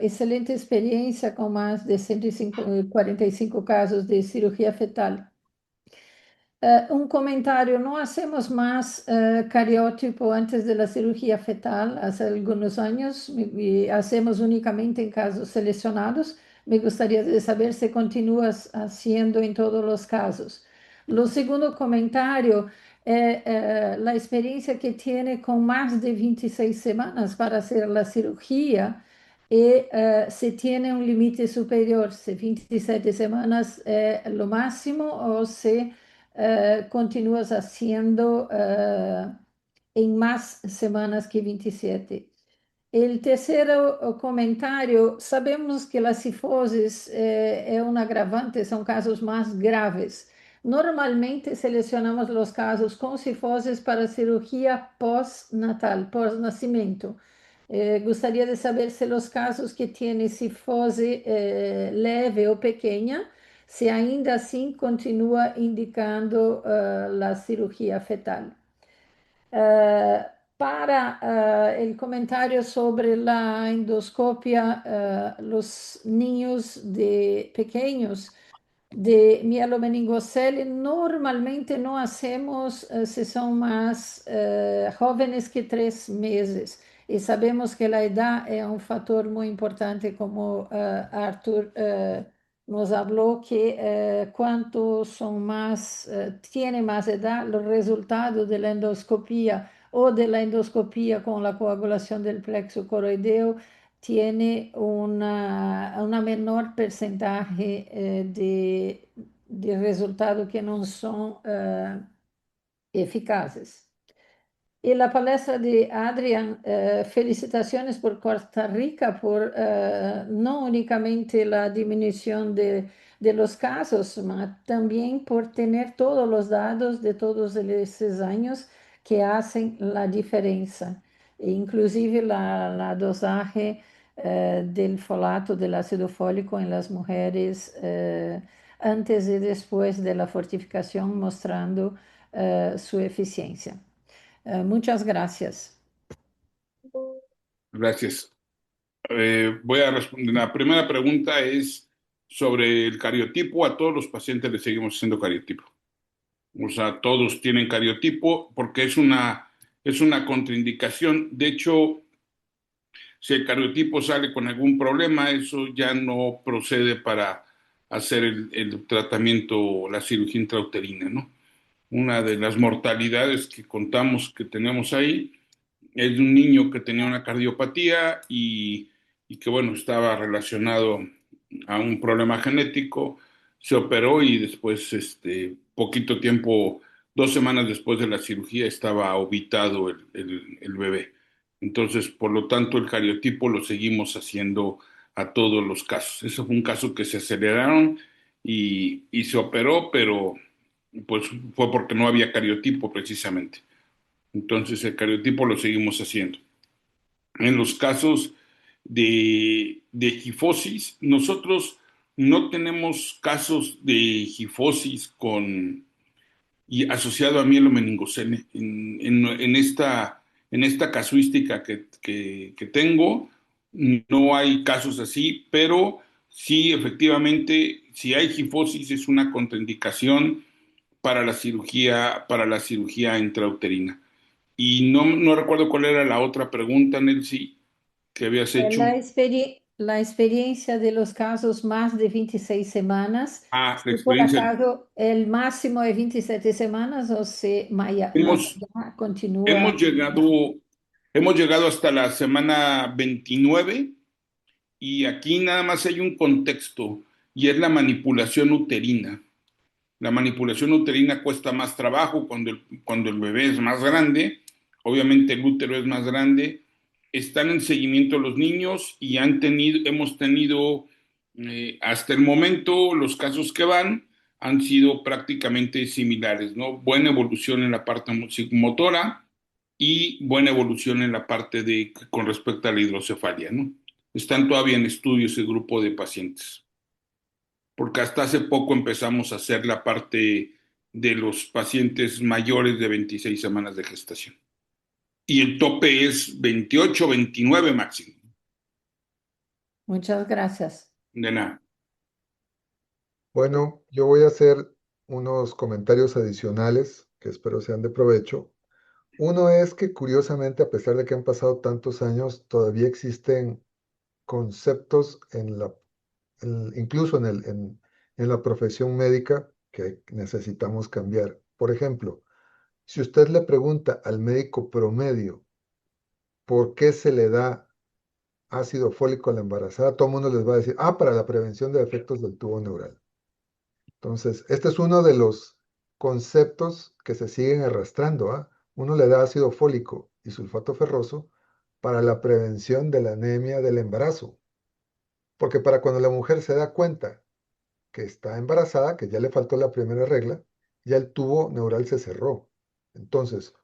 Excelente experiencia con más de 145 casos de cirugía fetal. Un comentario, no hacemos más cariótipo antes de la cirugía fetal hace algunos años y hacemos únicamente en casos seleccionados. Me gustaría de saber si continúas haciendo en todos los casos. Lo segundo comentario, la experiencia que tiene con más de 26 semanas para hacer la cirugía y si tiene un límite superior, si 27 semanas lo máximo o si continúas haciendo en más semanas que 27. El tercero comentario, sabemos que la cifosis es un agravante, son casos más graves. Normalmente seleccionamos los casos con cifosis para cirugía postnatal, pós-nacimiento. Gostaria de saber se los casos que tienen cifose leve ou pequena, se ainda assim continua indicando a cirurgia fetal. Para el comentario sobre la endoscopia, los niños pequeños de mielomeningocele, normalmente no hacemos si son más jóvenes que 3 meses. Y sabemos que la edad es un factor muy importante, como Arthur nos habló, que cuanto son más, tiene más edad, los resultados de la endoscopía o de la endoscopía con la coagulación del plexo coroideo tiene una menor porcentaje de resultados que no son eficaces. Y la palestra de Adrián, felicitaciones por Costa Rica, por no únicamente la disminución de los casos, sino también por tener todos los datos de todos esos años que hacen la diferencia, e inclusive la dosaje del folato, del ácido fólico en las mujeres antes y después de la fortificación, mostrando su eficiencia. Muchas gracias. Gracias. Voy a responder. La primera pregunta es sobre el cariotipo. A todos los pacientes les seguimos haciendo cariotipo. O sea, todos tienen cariotipo porque es una contraindicación. De hecho, si el cariotipo sale con algún problema, eso ya no procede para hacer el tratamiento, la cirugía intrauterina, ¿no? Una de las mortalidades que contamos que tenemos ahí es de un niño que tenía una cardiopatía y que, bueno, estaba relacionado a un problema genético, se operó y después, poquito tiempo, 2 semanas después de la cirugía, estaba obitado el bebé. Entonces, por lo tanto, el cariotipo lo seguimos haciendo a todos los casos. Ese fue un caso que se aceleraron y se operó, pero pues fue porque no había cariotipo precisamente. Entonces, el cariotipo lo seguimos haciendo. En los casos de gifosis, nosotros no tenemos casos de gifosis y asociado a mielomeningocele. En esta casuística que tengo, no hay casos así, pero sí, efectivamente, si hay gifosis es una contraindicación para la cirugía intrauterina. Y no recuerdo cuál era la otra pregunta, Nelcy, que habías hecho. La experiencia de los casos más de 26 semanas, Ah, la si por experiencia. acaso el máximo es 27 semanas o si más Hemos, allá continúa. hemos llegado, hemos llegado hasta la semana 29 y aquí nada más hay un contexto y es la manipulación uterina. La manipulación uterina cuesta más trabajo cuando el bebé es más grande, obviamente el útero es más grande, están en seguimiento los niños y hemos tenido hasta el momento los casos que van han sido prácticamente similares, ¿no? Buena evolución en la parte psicomotora y buena evolución en la parte con respecto a la hidrocefalia, ¿no? Están todavía en estudio ese grupo de pacientes, porque hasta hace poco empezamos a hacer la parte de los pacientes mayores de 26 semanas de gestación. Y el tope es 28, 29 máximo. Muchas gracias. De nada. Bueno, yo voy a hacer unos comentarios adicionales que espero sean de provecho. Uno es que curiosamente, a pesar de que han pasado tantos años, todavía existen conceptos incluso en la profesión médica que necesitamos cambiar. Por ejemplo, si usted le pregunta al médico promedio por qué se le da ácido fólico a la embarazada, todo el mundo les va a decir, para la prevención de efectos del tubo neural. Entonces, este es uno de los conceptos que se siguen arrastrando, ¿ah? Uno le da ácido fólico y sulfato ferroso para la prevención de la anemia del embarazo. Porque para cuando la mujer se da cuenta que está embarazada, que ya le faltó la primera regla, ya el tubo neural se cerró. Entonces,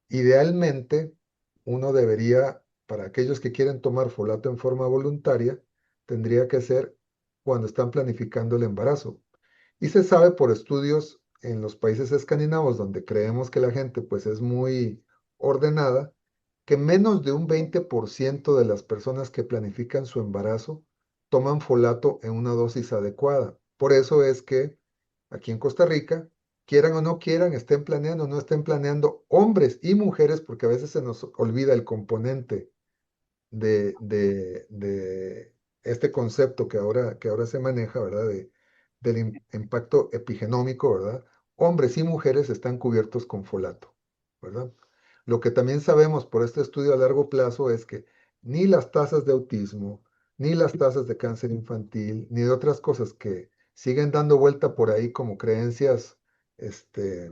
idealmente, uno debería, para aquellos que quieren tomar folato en forma voluntaria, tendría que ser cuando están planificando el embarazo. Y se sabe por estudios en los países escandinavos, donde creemos que la gente pues es muy ordenada, que menos de un 20% de las personas que planifican su embarazo toman folato en una dosis adecuada. Por eso es que aquí en Costa Rica, quieran o no quieran, estén planeando o no estén planeando, hombres y mujeres, porque a veces se nos olvida el componente de este concepto que ahora se maneja, ¿verdad? Del impacto epigenómico, ¿verdad? Hombres y mujeres están cubiertos con folato, ¿verdad? Lo que también sabemos por este estudio a largo plazo es que ni las tasas de autismo, ni las tasas de cáncer infantil, ni de otras cosas que siguen dando vuelta por ahí como creencias, este,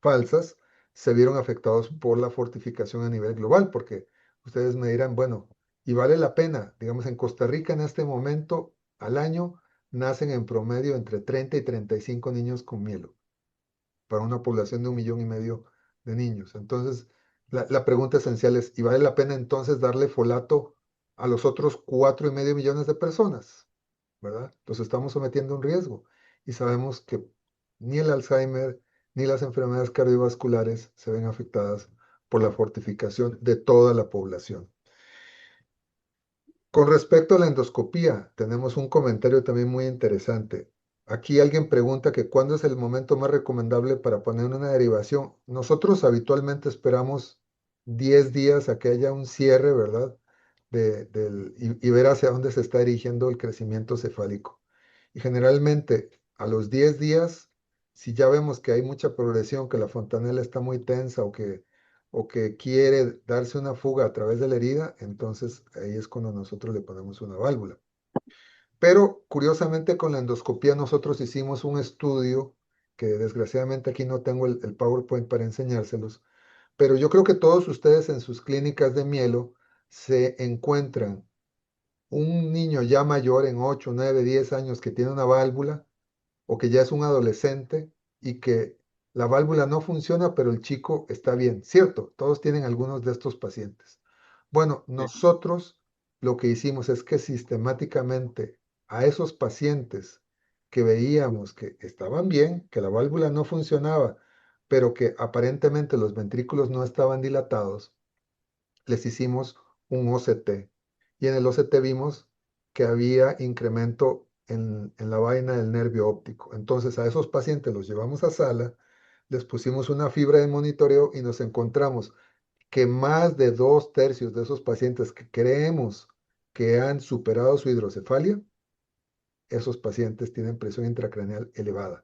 falsas, se vieron afectados por la fortificación a nivel global, porque ustedes me dirán, bueno, y vale la pena, digamos, en Costa Rica en este momento, al año, nacen en promedio entre 30 y 35 niños con mielo, para una población de 1,5 millones de niños. Entonces, la pregunta esencial es, ¿y vale la pena entonces darle folato a los otros 4,5 millones de personas? ¿Verdad? Los estamos sometiendo a un riesgo. Y sabemos que ni el Alzheimer ni las enfermedades cardiovasculares se ven afectadas por la fortificación de toda la población. Con respecto a la endoscopía, tenemos un comentario también muy interesante. Aquí alguien pregunta que cuándo es el momento más recomendable para poner una derivación. Nosotros habitualmente esperamos 10 días a que haya un cierre, ¿verdad? Y ver hacia dónde se está dirigiendo el crecimiento cefálico. Y generalmente a los 10 días, si ya vemos que hay mucha progresión, que la fontanela está muy tensa o que quiere darse una fuga a través de la herida, entonces ahí es cuando nosotros le ponemos una válvula. Pero curiosamente con la endoscopía nosotros hicimos un estudio que desgraciadamente aquí no tengo el PowerPoint para enseñárselos, pero yo creo que todos ustedes en sus clínicas de mielo se encuentran un niño ya mayor en 8, 9, 10 años que tiene una válvula o que ya es un adolescente y que la válvula no funciona, pero el chico está bien, ¿cierto? Todos tienen algunos de estos pacientes. Bueno, nosotros lo que hicimos es que sistemáticamente a esos pacientes que veíamos que estaban bien, que la válvula no funcionaba, pero que aparentemente los ventrículos no estaban dilatados, les hicimos un OCT. Y en el OCT vimos que había incremento en la vaina del nervio óptico. Entonces a esos pacientes los llevamos a sala, les pusimos una fibra de monitoreo y nos encontramos que más de 2/3 de esos pacientes que creemos que han superado su hidrocefalia, esos pacientes tienen presión intracraneal elevada,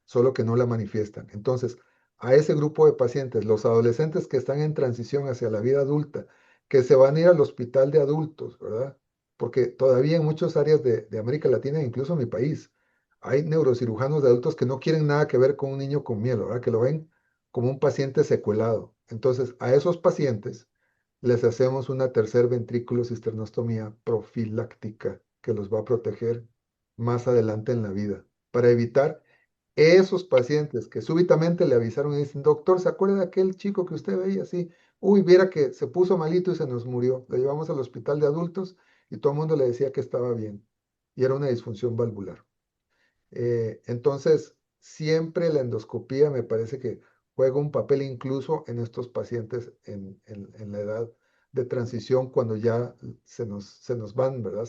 solo que no la manifiestan. Entonces, a ese grupo de pacientes, los adolescentes que están en transición hacia la vida adulta, que se van a ir al hospital de adultos, ¿verdad? Porque todavía en muchas áreas de América Latina, incluso en mi país, hay neurocirujanos de adultos que no quieren nada que ver con un niño con miedo, ¿verdad? Que lo ven como un paciente secuelado. Entonces, a esos pacientes les hacemos una tercer ventrículo cisternostomía profiláctica que los va a proteger más adelante en la vida, para evitar esos pacientes que súbitamente le avisaron y dicen, doctor, ¿se acuerda de aquel chico que usted veía así? Uy, viera que se puso malito y se nos murió. Lo llevamos al hospital de adultos y todo el mundo le decía que estaba bien, y era una disfunción valvular. Entonces, siempre la endoscopía me parece que juega un papel incluso en estos pacientes en la edad de transición, cuando ya se nos van, ¿verdad?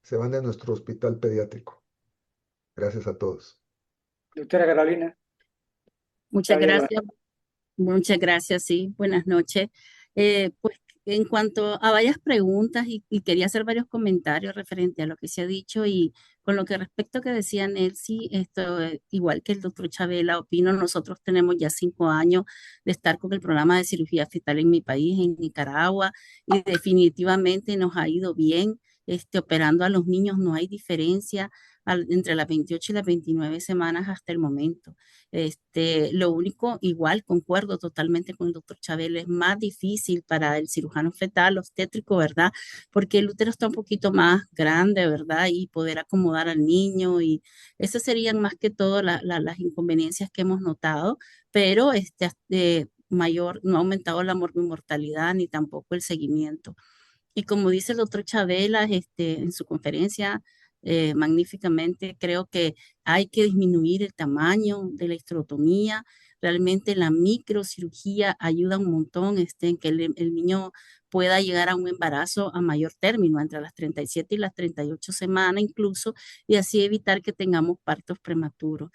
Se van de nuestro hospital pediátrico. Gracias a todos. Doctora Carolina, Muchas Gabriel, buenas gracias. Muchas gracias, sí. Buenas noches. Pues en cuanto a varias preguntas y quería hacer varios comentarios referente a lo que se ha dicho y con lo que respecto a que decía Nelcy, esto, igual que el doctor Chabela, opino, nosotros tenemos ya 5 años de estar con el programa de cirugía fetal en mi país, en Nicaragua, y definitivamente nos ha ido bien. Operando a los niños no hay diferencia entre las 28 y las 29 semanas hasta el momento. Lo único, igual concuerdo totalmente con el doctor Chabel, es más difícil para el cirujano fetal obstétrico, ¿verdad? Porque el útero está un poquito más grande, ¿verdad? Y poder acomodar al niño y esas serían más que todo las inconveniencias que hemos notado, pero mayor, no ha aumentado la mortalidad ni tampoco el seguimiento. Y como dice el doctor Chabela en su conferencia, magníficamente, creo que hay que disminuir el tamaño de la histerotomía. Realmente la microcirugía ayuda un montón en que el niño pueda llegar a un embarazo a mayor término, entre las 37 y las 38 semanas incluso, y así evitar que tengamos partos prematuros.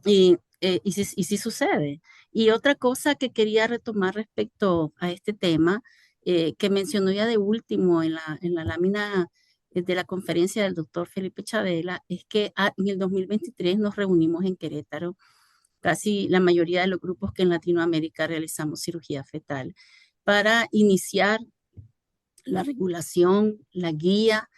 Y sí sucede. Y otra cosa que quería retomar respecto a este tema, que mencionó ya de último en la lámina de la conferencia del doctor Felipe Chabela, es que en el 2023 nos reunimos en Querétaro, casi la mayoría de los grupos que en Latinoamérica realizamos cirugía fetal, para iniciar la regulación, la guía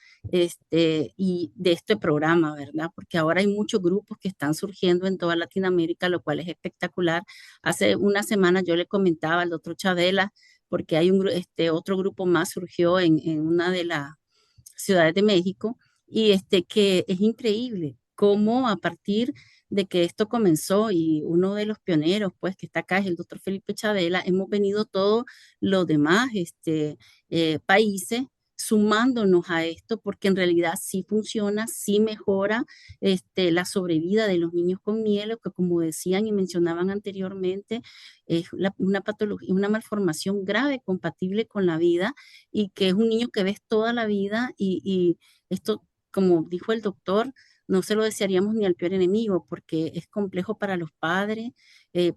y de este programa, ¿verdad? Porque ahora hay muchos grupos que están surgiendo en toda Latinoamérica, lo cual es espectacular. Hace una semana yo le comentaba al doctor Chabela, porque hay otro grupo más surgió en una de las ciudades de México, y que es increíble cómo a partir de que esto comenzó y uno de los pioneros, pues, que está acá es el doctor Felipe Chabela, hemos venido todos los demás países sumándonos a esto, porque en realidad sí funciona, sí mejora la sobrevida de los niños con mielo, que como decían y mencionaban anteriormente, es una patología, una malformación grave compatible con la vida, y que es un niño que ves toda la vida y esto, como dijo el doctor, no se lo desearíamos ni al peor enemigo, porque es complejo para los padres,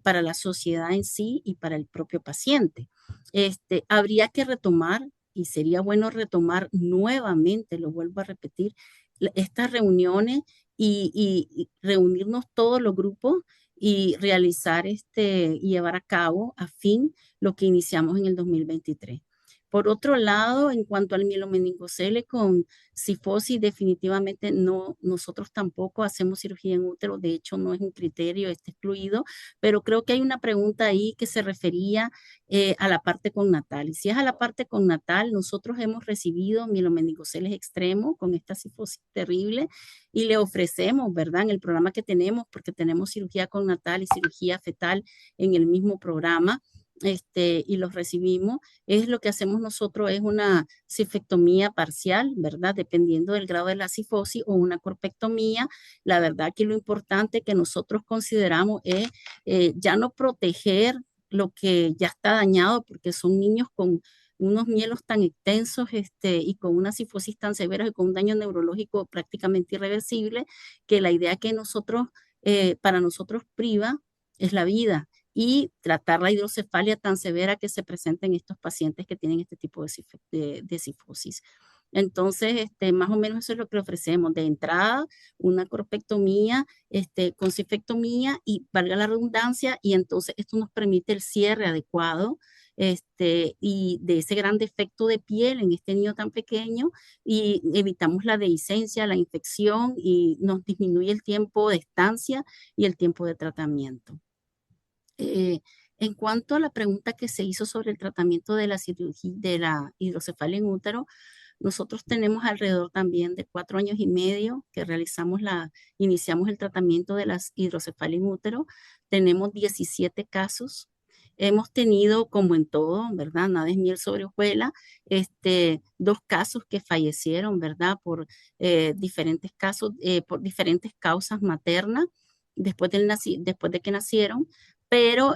para la sociedad en sí y para el propio paciente. Habría que retomar, y sería bueno retomar nuevamente, lo vuelvo a repetir, estas reuniones y reunirnos todos los grupos y realizar y llevar a cabo a fin lo que iniciamos en el 2023. Por otro lado, en cuanto al mielomeningocele con cifosis, definitivamente no, nosotros tampoco hacemos cirugía en útero, de hecho no es un criterio, está excluido, pero creo que hay una pregunta ahí que se refería a la parte connatal. Y si es a la parte connatal, nosotros hemos recibido mielomeningoceles extremos con esta cifosis terrible y le ofrecemos, ¿verdad? En el programa que tenemos, porque tenemos cirugía connatal y cirugía fetal en el mismo programa, y los recibimos, es lo que hacemos nosotros, es una cifectomía parcial, ¿verdad? Dependiendo del grado de la cifosis, o una corpectomía. La verdad que lo importante que nosotros consideramos es ya no proteger lo que ya está dañado, porque son niños con unos mielos tan extensos y con una cifosis tan severa y con un daño neurológico prácticamente irreversible, que la idea que para nosotros priva es la vida, y tratar la hidrocefalia tan severa que se presenta en estos pacientes que tienen este tipo de cifosis. Entonces, más o menos eso es lo que ofrecemos. De entrada, una corpectomía, con cifectomía y, valga la redundancia, y entonces esto nos permite el cierre adecuado y de ese gran defecto de piel en este niño tan pequeño, y evitamos la dehiscencia, la infección, y nos disminuye el tiempo de estancia y el tiempo de tratamiento. En cuanto a la pregunta que se hizo sobre el tratamiento de la cirugía de la hidrocefalia en útero, nosotros tenemos alrededor también de 4 años y medio que iniciamos el tratamiento de las hidrocefalia en útero. Tenemos 17 casos hemos tenido, como en todo, ¿verdad? Nada es miel sobre hojuela, 2 casos que fallecieron, ¿verdad? Por diferentes casos, por diferentes causas maternas después de que nacieron, pero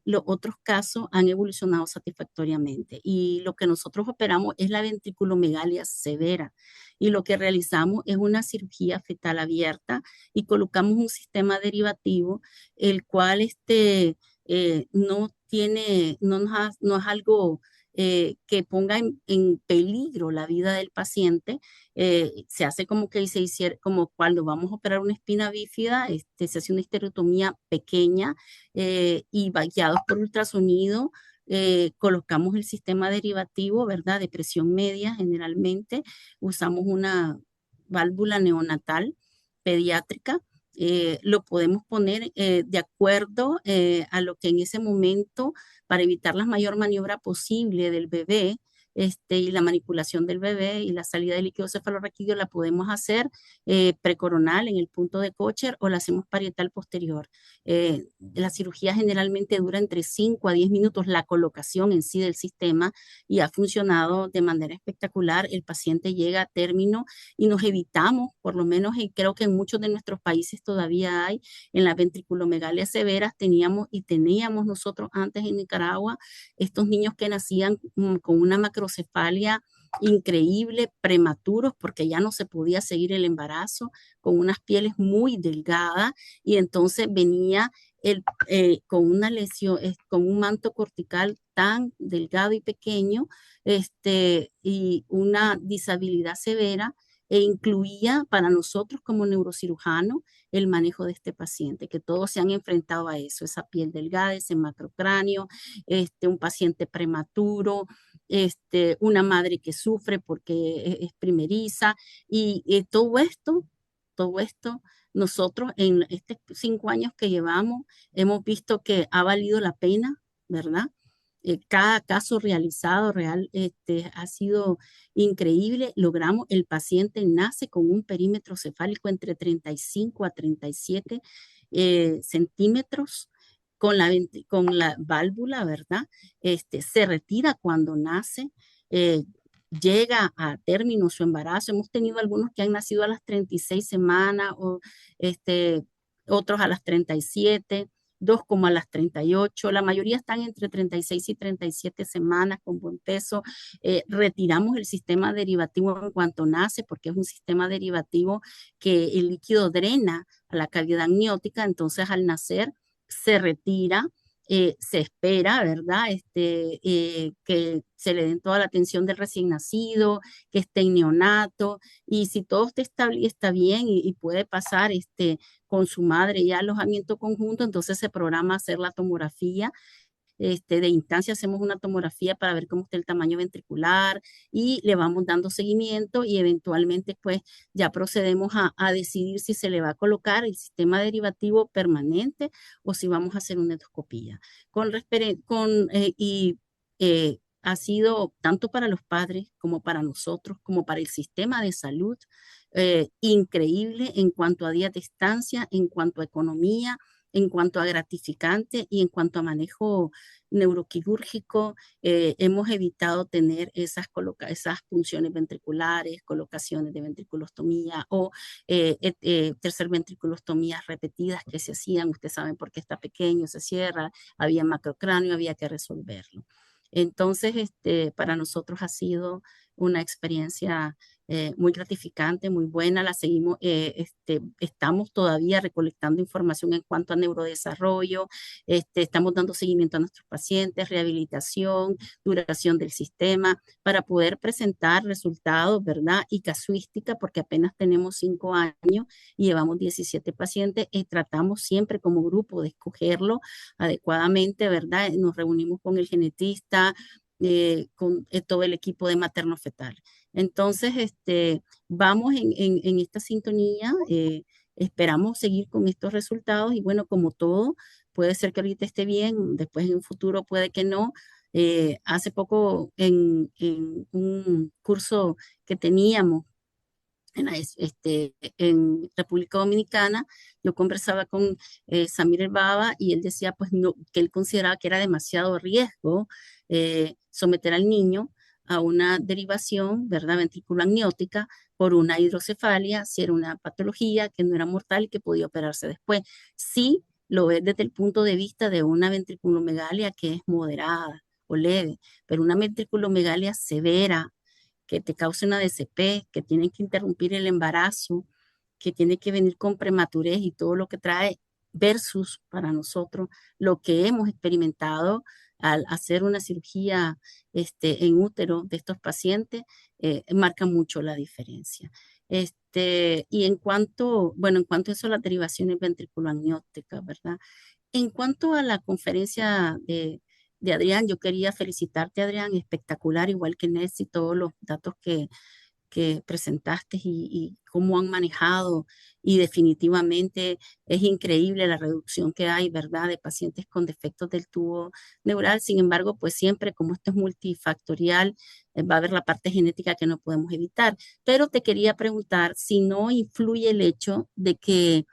los otros casos han evolucionado satisfactoriamente. Y lo que nosotros operamos es la ventriculomegalia severa. Y lo que realizamos es una cirugía fetal abierta y colocamos un sistema derivativo, el cual no tiene, no es algo que ponga en peligro la vida del paciente. Se hace como que se hiciera, como cuando vamos a operar una espina bífida, se hace una esterotomía pequeña, y guiados por ultrasonido, colocamos el sistema derivativo, ¿verdad? De presión media generalmente. Usamos una válvula neonatal pediátrica. Lo podemos poner de acuerdo a lo que en ese momento, para evitar la mayor maniobra posible del bebé, y la manipulación del bebé y la salida del líquido cefalorraquídeo, la podemos hacer precoronal en el punto de Kocher, o la hacemos parietal posterior. La cirugía generalmente dura entre 5 a 10 minutos, la colocación en sí del sistema, y ha funcionado de manera espectacular. El paciente llega a término y nos evitamos, por lo menos, y creo que en muchos de nuestros países todavía hay, en las ventriculomegalias severas teníamos nosotros antes en Nicaragua estos niños que nacían con una macrocefalia increíble, prematuros, porque ya no se podía seguir el embarazo, con unas pieles muy delgadas, y entonces venía con una lesión, con un manto cortical tan delgado y pequeño, y una disabilidad severa, e incluía para nosotros como neurocirujano el manejo de este paciente, que todos se han enfrentado a eso, esa piel delgada, ese macrocráneo, un paciente prematuro, una madre que sufre porque es primeriza, y todo esto, nosotros en estos 5 años que llevamos, hemos visto que ha valido la pena, ¿verdad? Cada caso realizado ha sido increíble. Logramos, el paciente nace con un perímetro cefálico entre 35 a 37 centímetros, con la válvula, ¿verdad? Se retira cuando nace, llega a término su embarazo. Hemos tenido algunos que han nacido a las 36 semanas, o otros a las 37, 2 como a las 38. La mayoría están entre 36 y 37 semanas con buen peso. Retiramos el sistema derivativo en cuanto nace, porque es un sistema derivativo que el líquido drena a la cavidad amniótica. Entonces, al nacer se retira, se espera, ¿verdad? Que se le den toda la atención del recién nacido, que esté en neonato, y si todo está bien, y puede pasar con su madre ya alojamiento conjunto, entonces se programa hacer la tomografía. De instancia hacemos una tomografía para ver cómo está el tamaño ventricular, y le vamos dando seguimiento, y eventualmente pues ya procedemos a decidir si se le va a colocar el sistema derivativo permanente, o si vamos a hacer una endoscopía. Ha sido tanto para los padres como para nosotros, como para el sistema de salud, increíble en cuanto a días de estancia, en cuanto a economía, en cuanto a gratificante, y en cuanto a manejo neuroquirúrgico. Hemos evitado tener esas punciones ventriculares, colocaciones de ventriculostomía, o tercer ventriculostomías repetidas que se hacían. Ustedes saben, porque está pequeño, se cierra, había macrocráneo, había que resolverlo. Entonces, para nosotros ha sido una experiencia muy gratificante, muy buena. Estamos todavía recolectando información en cuanto a neurodesarrollo, estamos dando seguimiento a nuestros pacientes, rehabilitación, duración del sistema, para poder presentar resultados, ¿verdad? Y casuística, porque apenas tenemos 5 años y llevamos 17 pacientes, y tratamos siempre como grupo de escogerlo adecuadamente, ¿verdad? Nos reunimos con el genetista, con todo el equipo de materno-fetal. Entonces, vamos en esta sintonía, esperamos seguir con estos resultados, y bueno, como todo, puede ser que ahorita esté bien, después en un futuro puede que no. Hace poco, en un curso que teníamos en República Dominicana. Yo conversaba con Samir El Baba y él decía pues no, que él consideraba que era demasiado riesgo someter al niño a una derivación, ¿verdad?, ventriculoamniótica por una hidrocefalia, si era una patología que no era mortal y que podía operarse después. Sí lo ves desde el punto de vista de una ventriculomegalia que es moderada o leve, pero una ventriculomegalia severa que te cause una DCP, que tiene que interrumpir el embarazo, que tiene que venir con prematurez y todo lo que trae, versus para nosotros lo que hemos experimentado al hacer una cirugía en útero de estos pacientes, marca mucho la diferencia. Y en cuanto a eso, las derivaciones ventriculoamnióticas, ¿verdad? En cuanto a la conferencia de Adrián, yo quería felicitarte, Adrián, espectacular, igual que Nancy, todos los datos que presentaste y cómo han manejado. Y definitivamente es increíble la reducción que hay, ¿verdad?, de pacientes con defectos del tubo neural. Sin embargo, pues siempre como esto es multifactorial, va a haber la parte genética que no podemos evitar. Pero te quería preguntar si no influye el hecho de que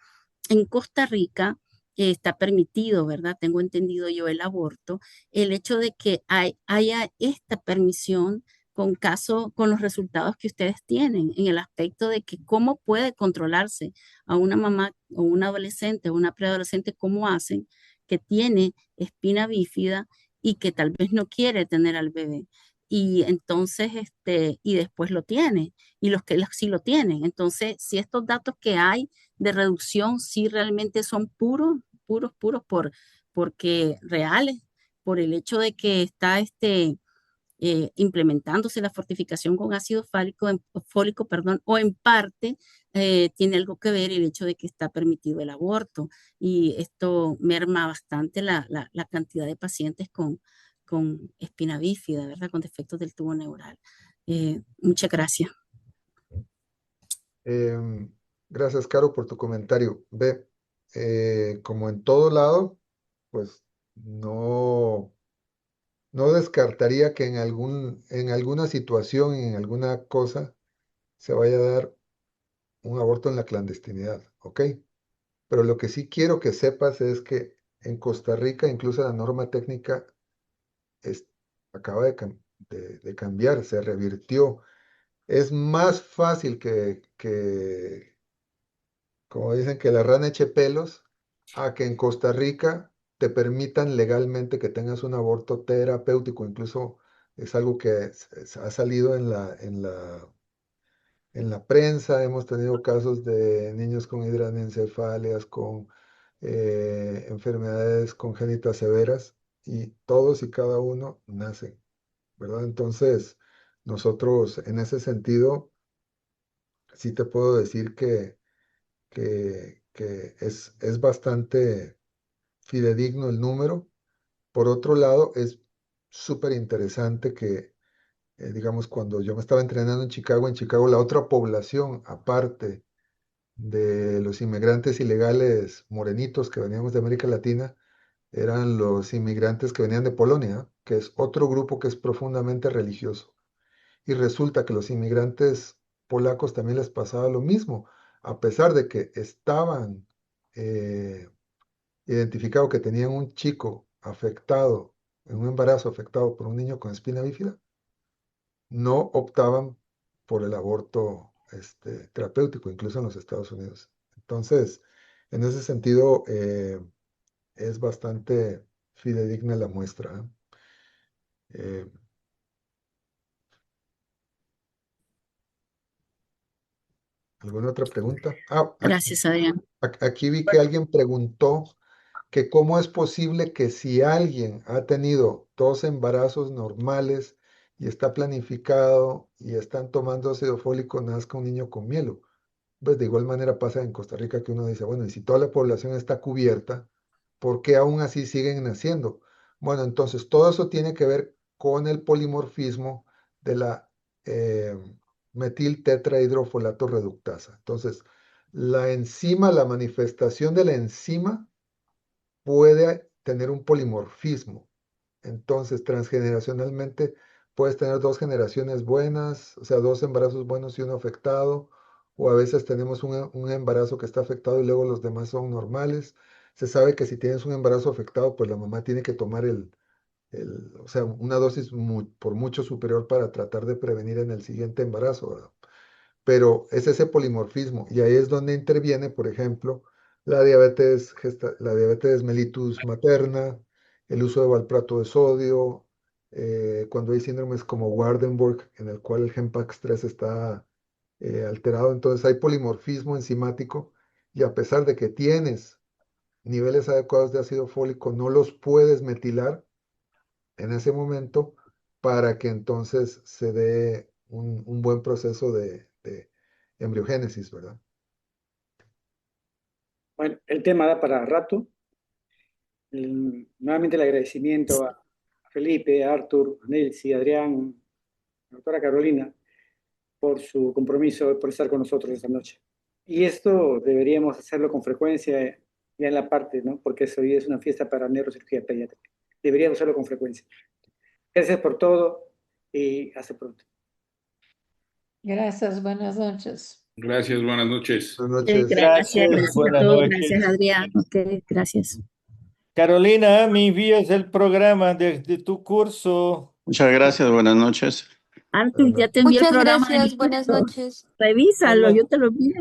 en Costa Rica está permitido, ¿verdad? Tengo entendido yo el aborto, el hecho de que haya esta permisión con los resultados que ustedes tienen, en el aspecto de que cómo puede controlarse a una mamá o una adolescente o una preadolescente, cómo hacen que tiene espina bífida y que tal vez no quiere tener al bebé. Y entonces, y después lo tiene, y los que sí lo tienen. Entonces, si estos datos que hay de reducción sí realmente son puros, puros, puros porque reales, por el hecho de que está implementándose la fortificación con ácido fólico, perdón, o en parte tiene algo que ver el hecho de que está permitido el aborto y esto merma bastante la cantidad de pacientes con espina bífida, ¿verdad? Con defectos del tubo neural. Muchas gracias. Em, Gracias, Caro, por tu comentario. Ve, como en todo lado, pues no descartaría que en alguna situación, en alguna cosa, se vaya a dar un aborto en la clandestinidad, ¿ok? Pero lo que sí quiero que sepas es que en Costa Rica, incluso la norma técnica es- acaba de cambiar, se revirtió. Es más fácil como dicen, que la rana eche pelos, a que en Costa Rica te permitan legalmente que tengas un aborto terapéutico. Incluso es algo que ha salido en la prensa. Hemos tenido casos de niños con hidroanencefalias, con enfermedades congénitas severas, y todos y cada uno nacen, ¿verdad? Entonces, nosotros en ese sentido, sí te puedo decir que es bastante fidedigno el número. Por otro lado, es súper interesante que, digamos, cuando yo me estaba entrenando en Chicago, la otra población, aparte de los inmigrantes ilegales morenitos que veníamos de América Latina, eran los inmigrantes que venían de Polonia, que es otro grupo que es profundamente religioso. Y resulta que los inmigrantes polacos también les pasaba lo mismo, a pesar de que estaban eh, identificados que tenían un chico afectado, en un embarazo afectado por un niño con espina bífida, no optaban por el aborto terapéutico, incluso en los Estados Unidos. Entonces, en ese sentido, es bastante fidedigna la muestra, ¿eh? Eh, ¿Alguna otra pregunta? Gracias, Adrián. Aquí vi que alguien preguntó que cómo es posible que si alguien ha tenido 2 embarazos normales y está planificado y están tomando ácido fólico, nazca un niño con mielo. Pues de igual manera pasa en Costa Rica, que uno dice, bueno, y si toda la población está cubierta, ¿por qué aún así siguen naciendo? Bueno, entonces todo eso tiene que ver con el polimorfismo de la eh, metil tetrahidrofolato reductasa. Entonces, la manifestación de la enzima puede tener un polimorfismo. Entonces, transgeneracionalmente puedes tener 2 generaciones buenas, o sea, 2 embarazos buenos y uno afectado, o a veces tenemos un embarazo que está afectado y luego los demás son normales. Se sabe que si tienes un embarazo afectado, pues la mamá tiene que tomar o sea, una dosis por mucho superior para tratar de prevenir en el siguiente embarazo, ¿verdad? Pero es ese polimorfismo y ahí es donde interviene, por ejemplo, la diabetes mellitus materna, el uso de valproato de sodio, cuando hay síndromes como Waardenburg, en el cual el GENPAX3 está alterado, entonces hay polimorfismo enzimático y a pesar de que tienes niveles adecuados de ácido fólico, no los puedes metilar en ese momento para que entonces se dé un buen proceso de embriogénesis, ¿verdad? Bueno, el tema da para rato. Nuevamente el agradecimiento a Felipe, a Arthur, a Nelcy, a Adrián, a la doctora Carolina, por su compromiso, por estar con nosotros esta noche. Y esto deberíamos hacerlo con frecuencia ya en la parte, ¿no? Porque hoy es una fiesta para neurocirugía pediátrica. Deberíamos hacerlo con frecuencia. Gracias por todo y hasta pronto. Gracias, buenas noches. Gracias, buenas noches. Buenas noches. Gracias, gracias a buenas todos. noches. Gracias, Adrián. Ok, gracias. Carolina, me envías el programa de tu curso. Muchas gracias, buenas noches. Arthur, ya te envié el Muchas programa de mi gracias, buenas curso. noches. Revísalo, Hola. yo te lo envié.